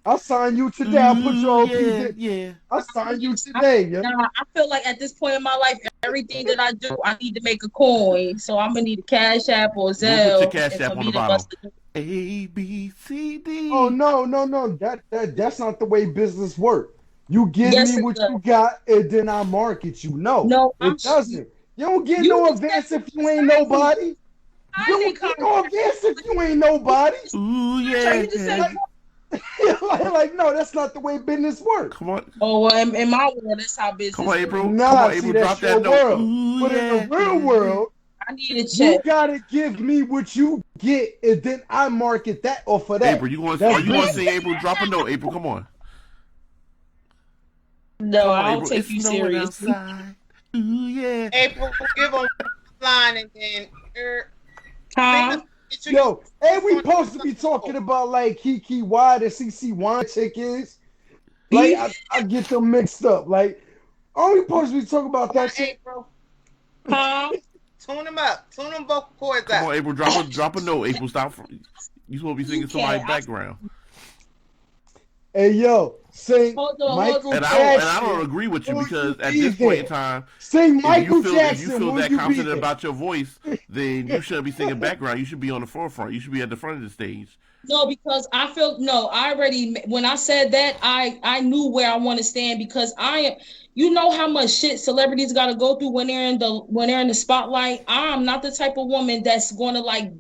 I signed you today. I put your OP. Yeah. I signed you today. Yeah. Nah, I feel like at this point in my life, everything that I do, I need to make a coin. So I'm gonna need a Cash App or We'll put your Zelle, Cash and App for on me the to bottom. bust it. A B C D. Oh no. That's not the way business works. You give Yes, me it what does. you got, and then I market you. No, It doesn't. You don't get you no just advance said if you ain't nobody. You I don't get no advance if you ain't nobody. Ooh, You just said, like, no, that's not the way business works. Come on. oh, well, in my world, that's how business Come on, April. works. Come on, Nah, April. see, Drop that's your that note. world. Ooh, But in the real world, I need a you check. gotta give me what you get, and then I market that off of that. April, you want That's to business. sing, April? Drop a note, April. Come on. No, Come on, I don't April. take It's you snowing seriously. outside. Ooh, yeah. April, give them line and then Huh? Yo, and we supposed to be talking about like Kiki Wide and CC Wine chickens. Like I get them mixed up. Like, are we supposed to be talking about that shit? April. Huh? Tune them up. Tune them vocal cords Come up. on, April. Drop a note, April. Stop. You supposed to be singing somebody's background. Hey yo, sing Michael And Jackson. I don't agree with you Will because you at be this point in there? time, Sing if Michael you feel Jackson. Will that you be confident there? about your voice, then you shouldn't be singing background. You should be on the forefront. You should be at the front of the stage. No, because I feel no. I already when I said that I knew where I want to stand because I am. You know how much shit celebrities got to go through when they're in the spotlight. I'm not the type of woman that's going to like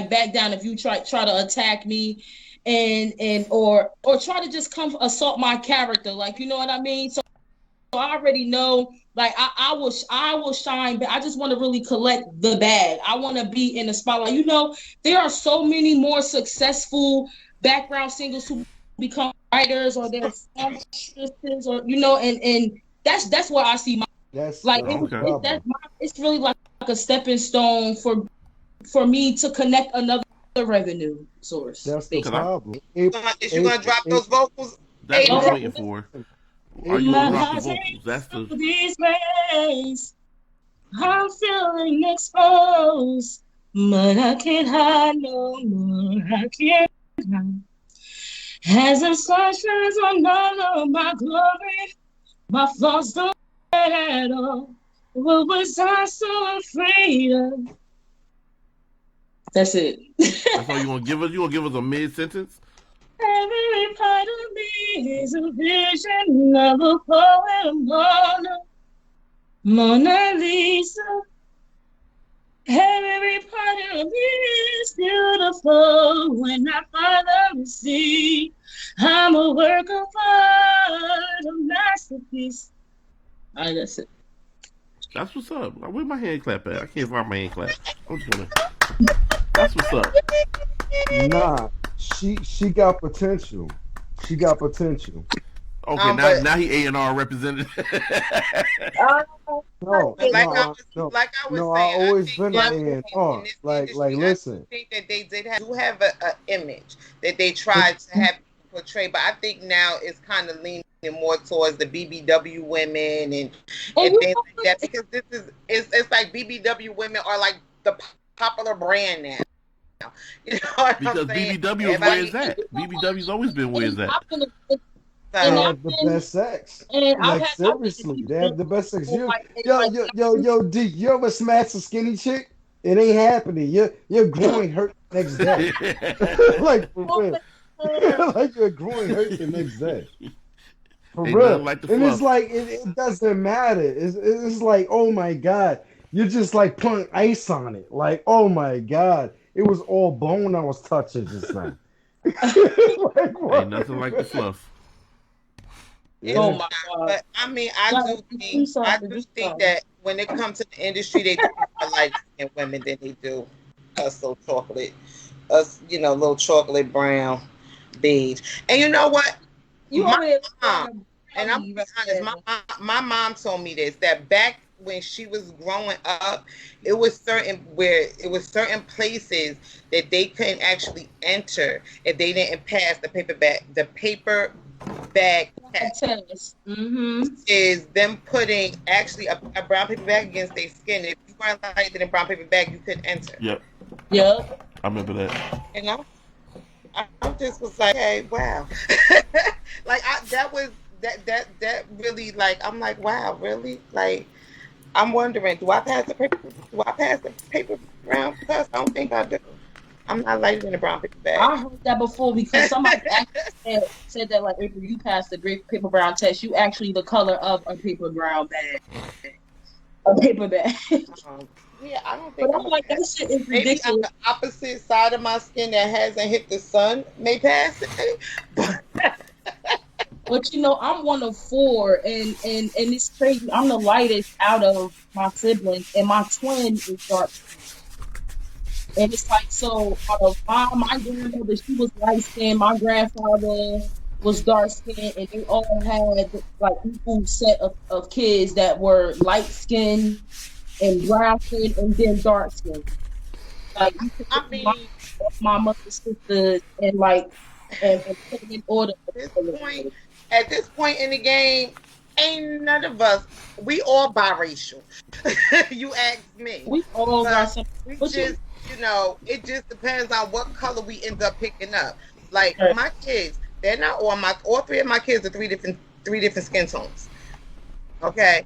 back down if you try to attack me, and or try to just come assault my character. Like you know what I mean. So I already know. Like I will shine, but I just want to really collect the bag. I want to be in the spotlight. You know, there are so many more successful background singers who become writers or they're songstresses or you know, and that's where I see my That's like the problem. it's really like a stepping stone for me to connect another revenue source. That's the basically. problem. Is you gonna drop those vocals? That's what April? I'm waiting for. Are you gonna drop the vocals? That's the. These days, I'm feeling exposed, but I can't hide no more. I can't hide. As the sun shines on all of my glory, my flaws don't matter at all. What was I so afraid of? That's it. That's all you gonna give us. You gonna give us a mid sentence? Every part of me is a vision of a poet, Mona Lisa. Every part of me is beautiful when I finally see I'm a work of art, a masterpiece. All right, that's it. That's what's up. Where my hand clap at? I can't find my hand clap. I'm just gonna. That's what's up. Nah, she got potential. She got potential. Okay, now he A&R representative. No, Like I was no, I saying, always think been young an women A&R. in this Like, industry, listen. I think that they do have an image that they tried to have portray, but I think now it's kind of leaning more towards the BBW women and things like that because it's like BBW women are like the popular brand now. You know what because I'm saying? BBW is where it's at. BBW's always been where it's at. They have the best sex. Like seriously, they have the best sex. Yo, D, you ever smash a skinny chick? It ain't happening. Your groin hurt the next day. Like for real. Like your groin hurt the next day. For Ain't nothing real. like the And it's fluff. like it doesn't matter. It's like, oh my God. You're just like putting ice on it. Like, oh my God. It was all bone I was touching just now. Like Ain't what? nothing like the fluff. It's Oh Yeah. my not, God. but I mean, I Guys, do do think something. Do something. that when it comes to the industry, they do more light skinned women than they do us, so chocolate, us, little chocolate brown, beige. And you know what? You My over there mom, trying to and I'm gonna brownie be right honest, now. my mom told me this, that back when she was growing up, it was certain places that they couldn't actually enter if they didn't pass the paper bag test. Tennis. Mm-hmm. Is them putting actually a brown paper bag against their skin. If you weren't lighter than brown paper bag, you couldn't enter. Yep, Yep. I remember that. You know, I just was like, hey, wow. Like that was that really, like, I'm like, wow, really? Like, I'm wondering, do I pass the paper brown test? I don't think I do. I'm not lighter than a brown paper bag. I heard that before because somebody actually said that, like, April, you passed the great paper brown test. You actually the color of a paper brown bag. A paper bag. um, yeah, I don't But think I'm I'm a like, pass. that shit is Maybe on ridiculous. the opposite side of my skin that hasn't hit the sun may pass it. But But I'm one of four, and it's crazy. I'm the lightest out of my siblings, and my twin is dark. And it's like, so out of my grandmother, she was light skinned. My grandfather was dark skinned, and they all had like equal set of kids that were light skinned and brown skinned and then dark skinned. Like you could look I at mean, my mother's sisters and like and put them in order of this color. point, at this point in the game, ain't none of us. We all biracial. You ask me, We all got but something. we But just, it just depends on what color we end up picking up. Like right, my kids, they're not all three of my kids are three different skin tones. Okay,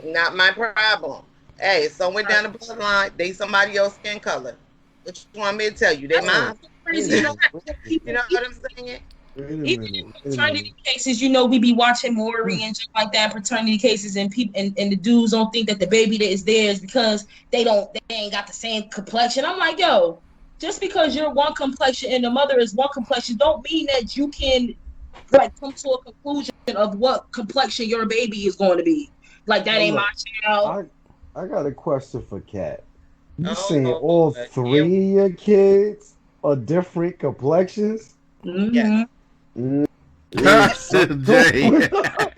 not my problem. Hey, somewhere right. down the bloodline, they somebody else's skin color. What you want me to tell you? They That's Hold on. mine. what's so Wait crazy. a minute. Wait a You minute. know what I'm saying? Wait a Even minute. in Wait a fraternity minute. cases, we be watching Maury and shit like that. Fraternity cases, and people and the dudes don't think that the baby that is theirs because they ain't got the same complexion. I'm like, yo, just because you're one complexion and the mother is one complexion, don't mean that you can like come to a conclusion of what complexion your baby is going to be. Like that So ain't my look, child. I got a question for Kat. You Oh saying all Lord, here we three of your kids are different complexions? yes. Mm-hmm. Mm, is something Jay. going on?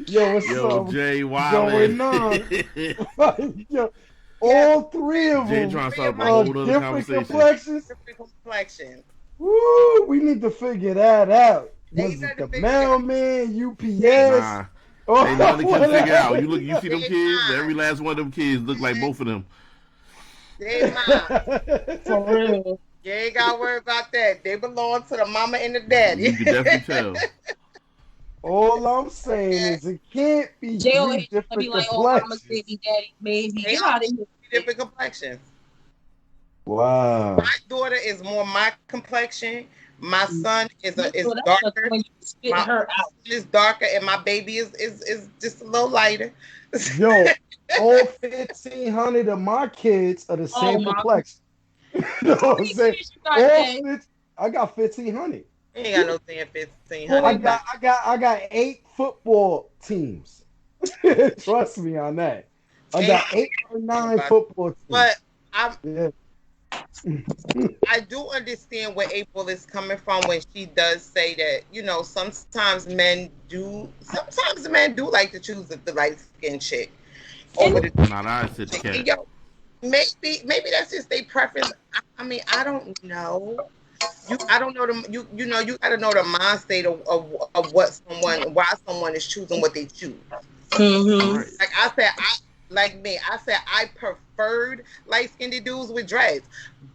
Yo, what's Yo, up Jay going Wildin. on? Yo, Yes, all three of Jay them trying to three start of up a my are whole kids nother different conversation. complexions. different complexion. Woo, we need to figure that out. They Was it got to the figure it out. mailman, They UPS, Nah, or ain't none of the kids figure out. whatever? You see them they kids. mine. Every last one of them kids look like both of them. They mine. For real. You ain't gotta worry about that. They belong to the mama and the daddy. You can definitely tell. All I'm saying Okay. is it can't be JOH three gonna be different like, oh, mama's complexions. baby, daddy, baby. They Get are out of here. different complexions. Wow. My daughter is more my complexion. My son is So that's just darker. when you spit My her oldest out. son is darker, and my baby is just a little lighter. Yo, all 1,500 of my kids are the Oh same my! complexion. You know How what I'm many saying? kids you got, All Jay? 50, I got 1,500. Ain't got no thing 1,500. I Boy, got bye. I got 8 football teams. Trust me on that. I Ain't got 8 or 9 about, football teams. but I Yeah. I do understand where April is coming from when she does say that, sometimes men do like to choose the light skinned chick over And the Not I said the chick. And cat. yo, maybe that's just their preference. I mean, I don't know. I don't know you gotta know the mind state of why someone is choosing what they choose. mm-hmm. Right. Like I said, I said I preferred light skinned dudes with dreads,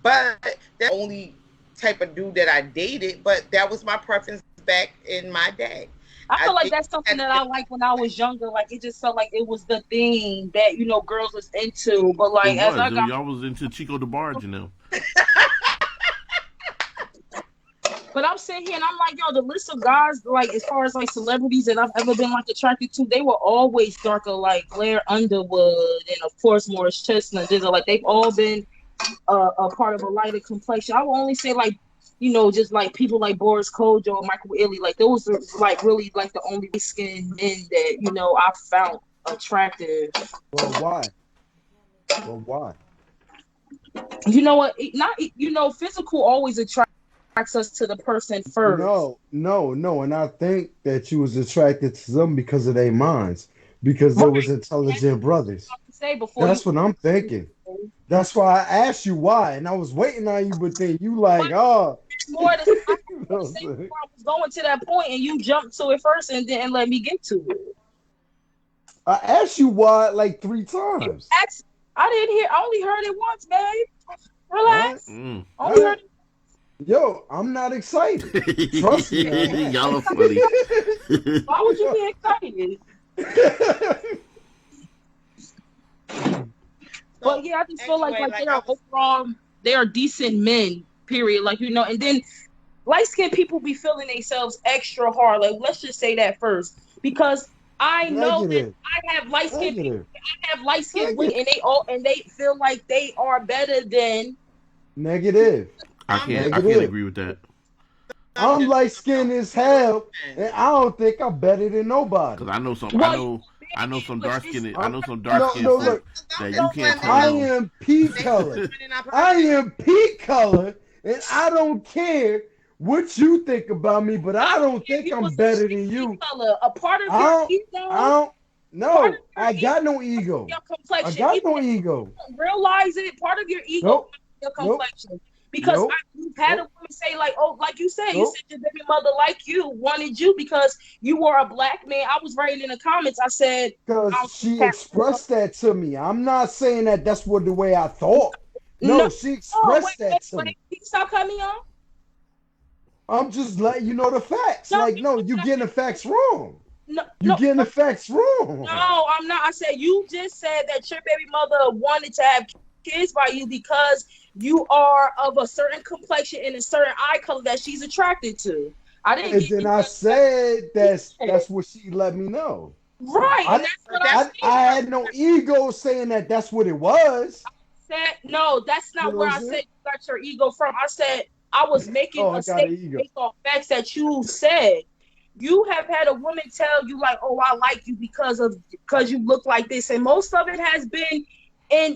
but that's the only type of dude that I dated. But that was my preference back in my day. I feel like that's something that I liked when I was younger. Like it just felt like it was the thing that girls was into. But It like as was. I got, Y'all was into Chico DeBarge and them. but I'm sitting here and I'm like, yo, the list of guys like as far as like celebrities that I've ever been like attracted to, they were always darker, like Blair Underwood and of course Morris Chestnut. Like they've all been a part of a lighter complexion. I will only say like, just like people like Boris Kodjoe or Michael Ealy, like those are like really like the only skinned men that I found attractive. Well, why? Well, why? You know what? Not physical always attracts us to the person first. No, and I think that you was attracted to them because of their minds, because there was intelligent brothers. That's what I'm thinking. That's why I asked you why, and I was waiting on you, but then you like, oh. More to say before I was going to that point, and you jumped to it first and didn't let me get to it. I asked you why like 3 times. I didn't hear. I only heard it once, babe. Relax. Right. Only heard it. Yo, I'm not excited. Trust me. Y'all are funny. Why would you be excited? But yeah, I just feel like they are overall, they are decent men, period. Like, and then light-skinned people be feeling themselves extra hard. Like, let's just say that first. Because I know that I have light-skinned people, I have light-skinned women, and they feel like they are better than... Negative. I can't agree with that. I'm light-skinned as hell, and I don't think I'm better than nobody. Because I know some dark skinned folk that you can't tell. I am pea color. I am pea color, and I don't care what you think about me, but I don't think I'm better than you. A part of your ego. I got no ego. Your complexion. I got no ego. Realize it. Part of your ego is your complexion. Because you've had a woman say, like, oh, like you said, you said your baby mother, like you, wanted you because you were a black man. I was writing in the comments, I said... Because she expressed that to me. I'm not saying that that's the way I thought. No, she expressed that to me. Can you stop cutting me off? I'm just letting you know the facts. You're getting the facts wrong. You're getting the facts wrong. No, I'm not. I said, you just said that your baby mother wanted to have kids by you because you are of a certain complexion and a certain eye color that she's attracted to. I didn't. And then I said that's what she let me know. Right. And that's what I had no ego saying that's what it was. I said no. That's not where I said you got your ego from. I said I was making a statement based on facts that you said. You have had a woman tell you like, "Oh, I like you because you look like this," and most of it has been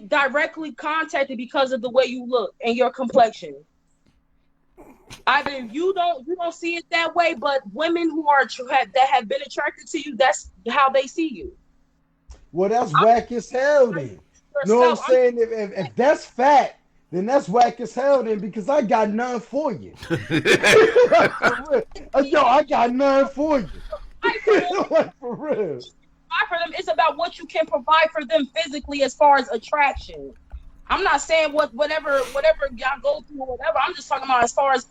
directly contacted because of the way you look and your complexion. Either you don't see it that way, but women who that have been attracted to you, that's how they see you. Well, that's whack as hell then. You know what I'm saying? If that's fact, then that's whack as hell then, because I got none for you. Yo, I got none for you. Like, for real. For them, it's about what you can provide for them physically as far as attraction. I'm not saying whatever y'all go through or whatever. I'm just talking about as far as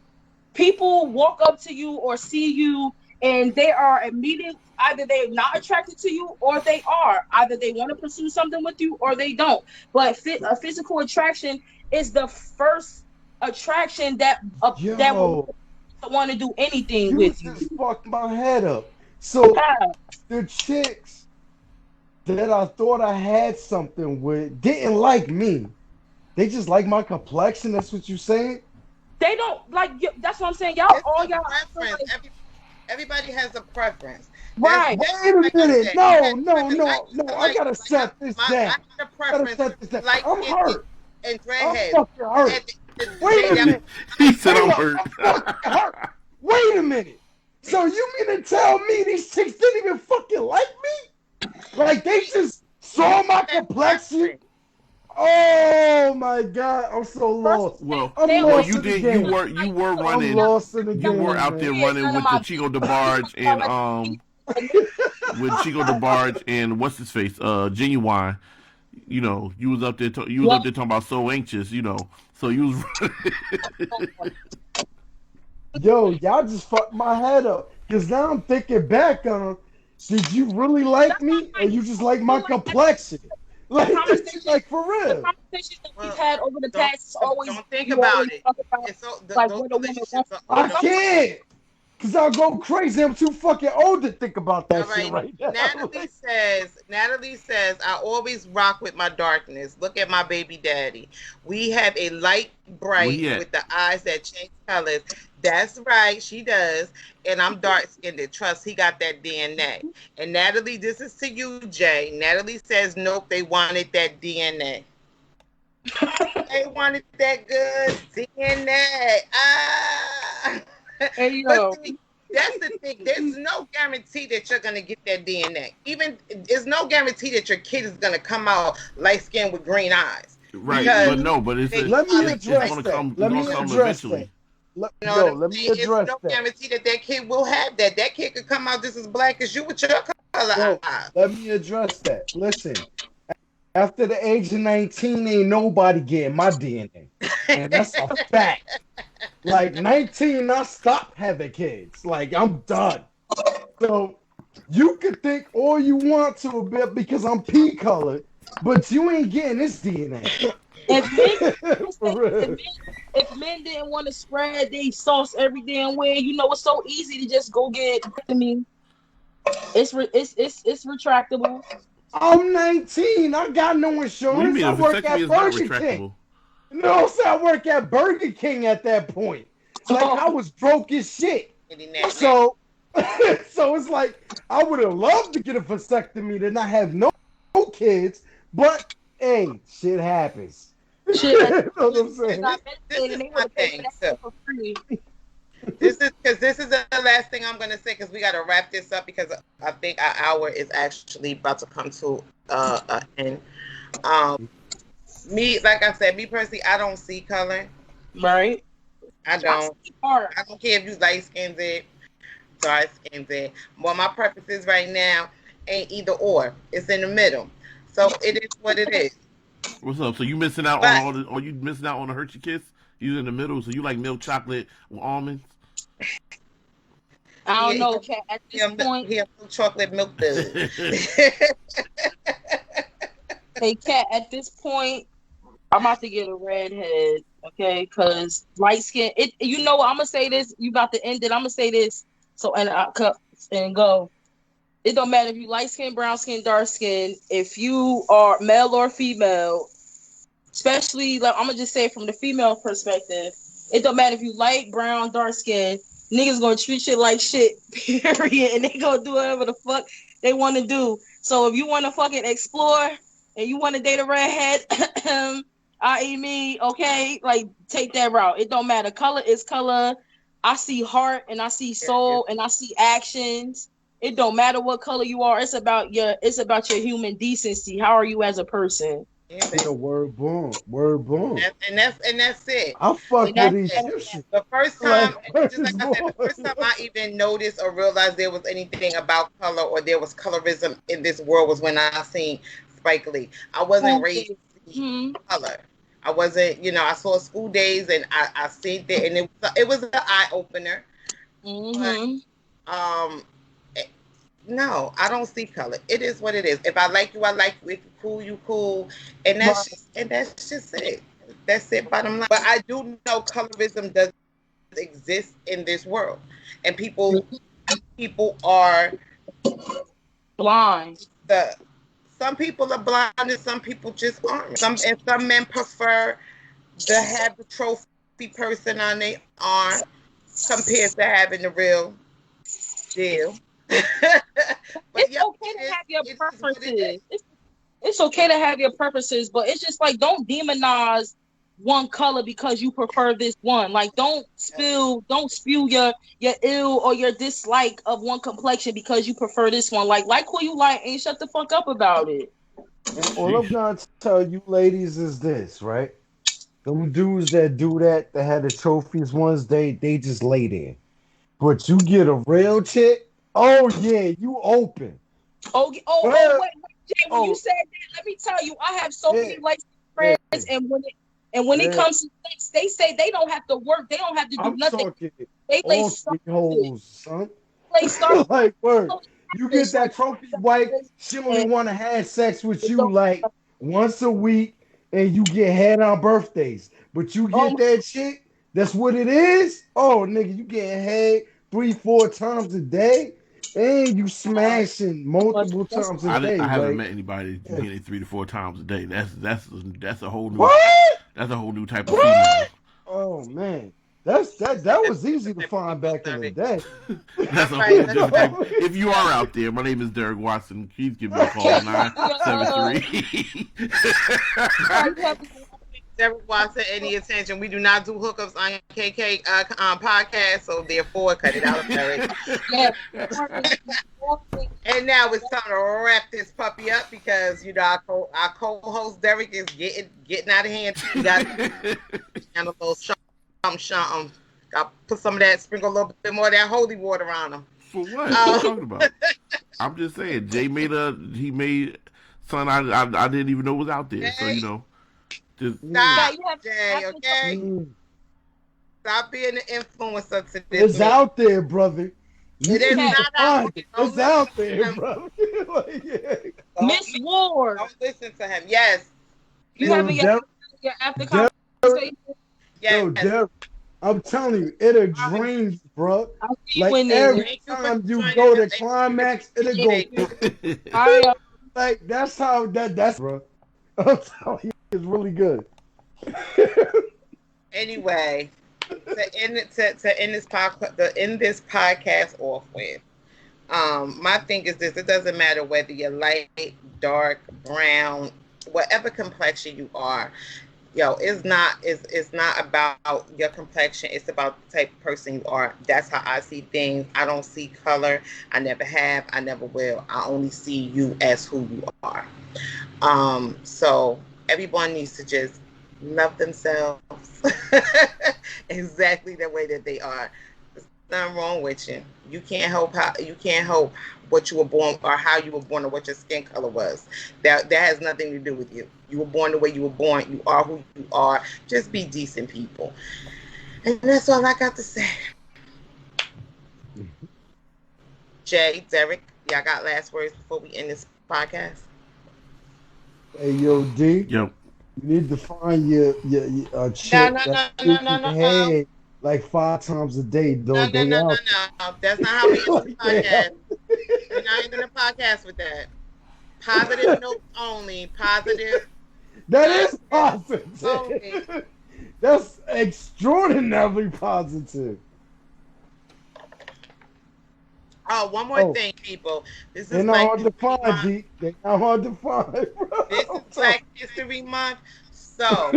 people walk up to you or see you and they are immediate. Either they're not attracted to you or they are. Either they want to pursue something with you or they don't. But a physical attraction is the first attraction that will want to do anything with you. You just fucked my head up. So the chicks that I thought I had something with didn't like me. They just like my complexion. That's what you saying? They don't like you. That's what I'm saying. Y'all preference. Everybody has a preference. Right. Wait a minute. No. I gotta set this down. I'm hurt. And dreadheads. I'm fucking hurt. Wait a minute. He said I'm hurt. Wait a minute. So you mean to tell me these chicks didn't even fucking like me? Like they just saw my complexion? Oh my god, I'm so lost. Well, you were running. I'm lost in the game. You were out there running with the Chico DeBarge and with Chico DeBarge and what's his face, Genuine. You was up there. You was up there talking about so anxious. So you was. Yo, y'all just fucked my head up. Because now I'm thinking back on, did you really like That's not me or like you just like feel my like complexion? the Like, this is conversation like for the real. conversations that we've Well, had over the don't past is always don't think you always about it. talk about It's so like those what a woman relationships wants. are I no. can't. Because I'll go crazy. I'm too fucking old to think about All that shit right. right now. Natalie says, I always rock with my darkness. Look at my baby daddy. We have a light Where bright he at? with the eyes that change colors. That's right, she does. And I'm dark skinned. Trust he got that DNA. And Natalie, this is to you, Jay. Natalie says, nope, they wanted that DNA. They wanted that good DNA. Ah. Hey But yo, see, that's the thing. There's no guarantee that you're gonna get that DNA. Even there's no guarantee that your kid is gonna come out light skinned with green eyes Right, because but no, but they Let me probably it's like address gonna that. come. It's Let gonna me come address that. eventually. you know what Yo, I'm let me saying. It's address no that. guarantee that that kid will have that. That kid could come out just as black as you with your color Yo, eyes. let me address that. Listen, after the age of 19, ain't nobody getting my DNA. And that's a fact. Like 19, I stopped having kids. Like I'm done. So you could think all you want to a bit because I'm pea colored, but you ain't getting this DNA. if men For if real. men if men didn't want to spread they sauce every damn way, you know it's so easy to just go get. I mean, it's retractable. I'm 19. I got no What do you insurance. mean? I A work vasectomy at is not Burger King. retractable. No, so I work at Burger King at that point. Like I was broke as shit. So, so it's like I would have loved to get a vasectomy to not have no kids, but hey, shit happens. Shit, You know what I'm they saying? got This Medicaid and is they would my have paid for thing. that So shit for free. this is the last thing I'm gonna say because we got to wrap this up because I think our hour is actually about to come to an end. Um, me, like I said, me personally, I don't see color. Right? I I don't. see art. I don't care if you light skinned it, dark skinned it. What my purpose is right now ain't either or. It's in the middle. So it is what it is. What's up? So you missing out on But all the? Or you missing out on the Hershey Kiss? You in the middle, so you like milk chocolate with almonds? I don't he know, Cat. At this point, he a chocolate milk dud. hey, Cat. At this point, I'm about to get a redhead. Okay, because light skin. It. You know what? I'm gonna say this. You about to end it. I'm gonna say this. So and I cut and go. It don't matter if you light skin, brown skin, dark skin. If you are male or female, especially like I'm gonna just say from the female perspective, it don't matter if you light, brown, dark skin. Niggas gonna treat you like shit, period, and they gonna do whatever the fuck they want to do. So if you want to fucking explore and you want to date a redhead, i.e. me, okay, like take that route. It don't matter. Color is color. I see heart and I see soul and I see actions. It don't matter what color you are. It's about your human decency. How are you as a person? Yeah, Yeah, word boom, word boom. and that's it. I And fuck with that's these that. shit. The first time, Like, just like first I said, the first time boy. I even noticed or realized there was anything about color or there was colorism in this world was when I seen Spike Lee. I wasn't raised to see Hmm. color. I wasn't, I saw School Days and I seen it and it was an eye opener. But Hmm. um, eh, no, I don't see color. It is what it is. If I like you, I like you. If you cool, you cool, Right. and that's just it. That's it. Bottom line. But I do know colorism does exist in this world, and people are Blind. the some people are blind and some people just aren't. Some men prefer to have the trophy person on their arm compared to having the real deal. But It's yeah, okay to have your it is what it is. preferences. It's okay to have your preferences, but it's just like don't demonize one color because you prefer this one. Like don't spew your ill or your dislike of one complexion because you prefer this one. Like who you like and shut the fuck up about it. And all I'm Sheesh. gonna tell you ladies is this, right? Them dudes that do that, that had the trophies ones, they just lay there. But you get a real chick, oh yeah, you open. Oh, Well, wait, Jay, when you oh said that, let me tell you, I have so yeah, many like yeah. friends, and And when it Yeah. comes to sex, they say they don't have to work. They don't have to do I'm nothing. talking They lay all three holes, son. They start Like, word. You get that trophy wife, she only want to have sex with you like once a week, and you get head on birthdays. But you get that shit, that's what it is. Oh, nigga, you getting head 3-4 times a day, and you smashing multiple times a day. I haven't Like, met anybody that get it 3 to 4 times a day. That's a whole new what? that's a whole new type of female. Oh man, that was easy to find back in the day. That's a Right, whole let's different go. type. If you are out there, my name is Derek Watson. Please give me a call 973. Derek Watson, any attention? We do not do hookups on KK podcast, so therefore cut it out, Derek. And now it's time to wrap this puppy up because our co-host Derek is getting out of hand. We got a little something. Got put some of that, sprinkle a little bit more of that holy water on him. For what? What are you talking about? I'm just saying, Jay made son I didn't even know was out there. Jay. So just Stop, Jay. Okay. Stop being an influencer to this. It's out there, brother. It is not out there. It's out there, brother. Miss Ward. Don't listen to him. Yes. You having your after conversation? Yo, Derek, I'm telling you, it'll drain you, bro. Like every time you go to climax, it'll go. Like that's how that's, bro. I'm telling you, it's really good. Anyway, to end this podcast off with, my thing is this: it doesn't matter whether you're light, dark, brown, whatever complexion you are. It's not about your complexion. It's about the type of person you are. That's how I see things. I don't see color. I never have. I never will. I only see you as who you are. So everyone needs to just love themselves exactly the way that they are. There's nothing wrong with you. You can't help what you were born or how you were born or what your skin color was. That has nothing to do with you. You were born the way you were born. You are who you are. Just be decent people. And that's all I got to say. Jay, Derek, y'all got last words before we end this podcast? Hey, yo, D. Yep. You need to find your chick No. like 5 times a day. No. That's not how we end the podcast. We're not ending the podcast with that. Positive notes only. Positive. That is positive. That's extraordinarily positive. Oh, one more thing, people. This is They're not hard to find, D. They're not hard to find, bro. This is Black History Month. So,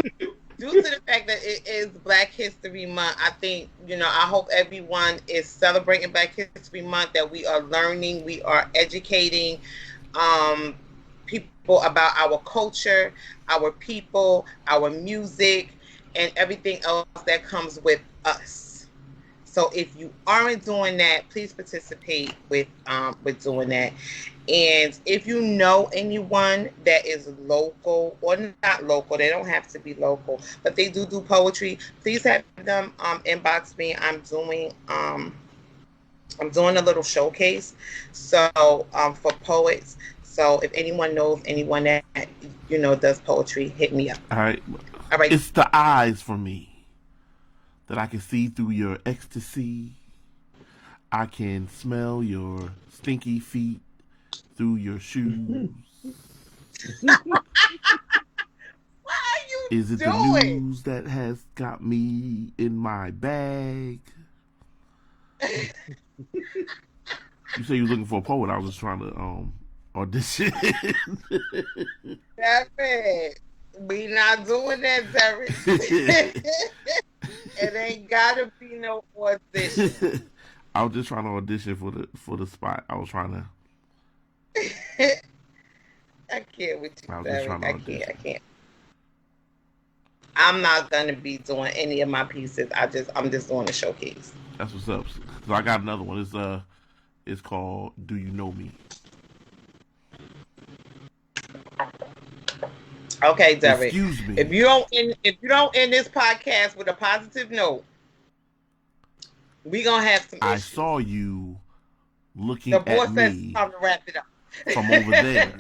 due to the fact that it is Black History Month, I think, I hope everyone is celebrating Black History Month, that we are learning, we are educating people about our culture, our people, our music, and everything else that comes with us. So if you aren't doing that, please participate with doing that. And if you know anyone that is local or not local, they don't have to be local, but they do poetry, please have them inbox me. I'm doing a little showcase for poets. So if anyone knows anyone that does poetry, hit me up. All right. All right. It's the eyes for me that I can see through your ecstasy. I can smell your stinky feet through your shoes. What are you Is it doing? the news that has got me in my bag? You say you were looking for a poet. I was just trying to audition. Derek, we not doing that, Derek. It ain't gotta be no audition. I was just trying to audition for the spot. I was trying to. I can't with you, I was Derek. just trying to audition. I can't. I'm not gonna be doing any of my pieces. I'm just doing a showcase. That's what's up. So I got another one. It's called "Do You Know Me?" Okay, Derek. Excuse me. If you don't end this podcast with a positive note, we gonna have some I issues. saw you The looking boss at says it's me time to wrap it up. from over there.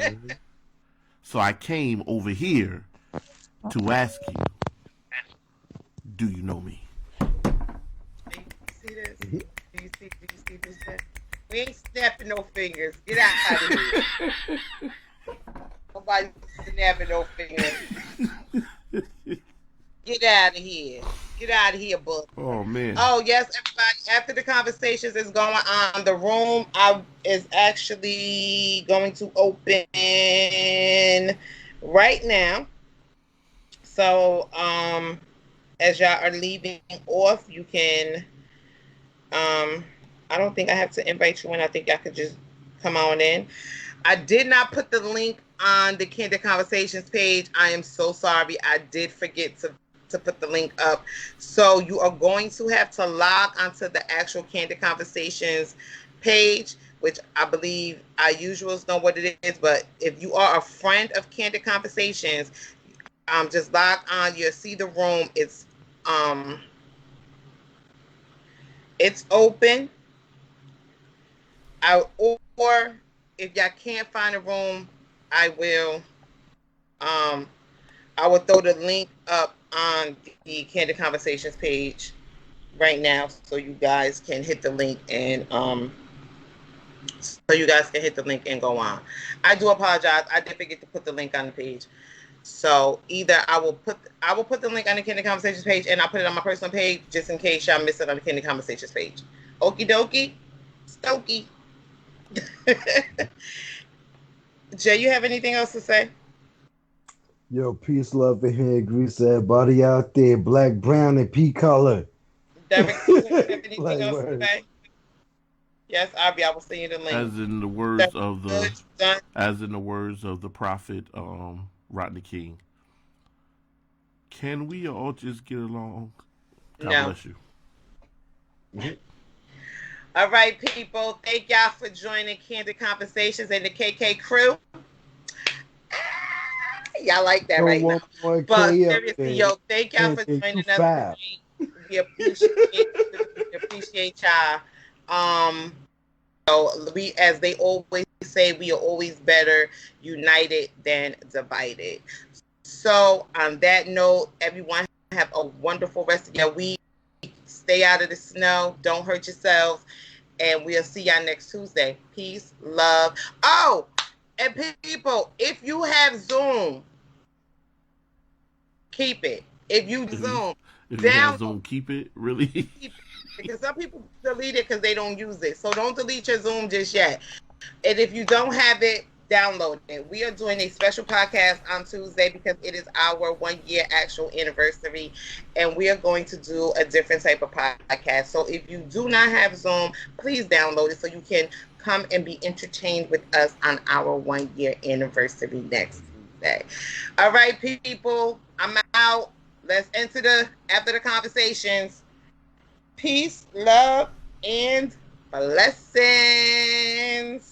So I came over here to ask you, do you know me? Do you see this? Do you see this? We ain't snapping no fingers. Get out of here. Nobody's snapping no fingers. Get out of here. Get out of here, book. Oh man. Oh yes, everybody. After the conversations is going on, the room is actually going to open right now. So as y'all are leaving off, you can I don't think I have to invite you in. I think y'all could just come on in. I did not put the link on the Kandid Conversations page. I am so sorry. I did forget to put the link up. So you are going to have to log onto the actual Kandid Conversations page, which I believe our usuals know what it is. But if you are a friend of Kandid Conversations, just log on. You'll see the room. It's open. Or if y'all can't find a room, I will throw the link up on the Kandid Conversations page right now, so you guys can hit the link and go on. I do apologize. I did forget to put the link on the page. So either I will put the link on the Kandid Conversations page, and I'll put it on my personal page just in case y'all miss it on the Kandid Conversations page. Okie dokie, stokey. Jay, you have anything else to say? Yo, peace, love, and hair grease to everybody out there, black, brown, and pea color. Derek, you have anything else to say? Yes, Abby, I will send you the link. As in the words of the prophet Rodney King. Can we all just get along? God bless you. All right, people. Thank y'all for joining Kandid Conversations and the KK crew. Y'all like that right now. But seriously, yo, thank y'all for joining us. We appreciate y'all. So we, as they always say, we are always better united than divided. So on that note, everyone have a wonderful rest of your week. Stay out of the snow. Don't hurt yourselves. And we'll see y'all next Tuesday. Peace, love. Oh, and people, if you have Zoom, keep it. If you have Zoom, keep it. Really? Keep it. Because some people delete it because they don't use it. So don't delete your Zoom just yet. And if you don't have it, download it. We are doing a special podcast on Tuesday because it is our 1 year actual anniversary, and we are going to do a different type of podcast. So if you do not have Zoom, please download it so you can come and be entertained with us on our 1 year anniversary next Tuesday. All right, people, I'm out. Let's enter after the conversations. Peace, love, and blessings.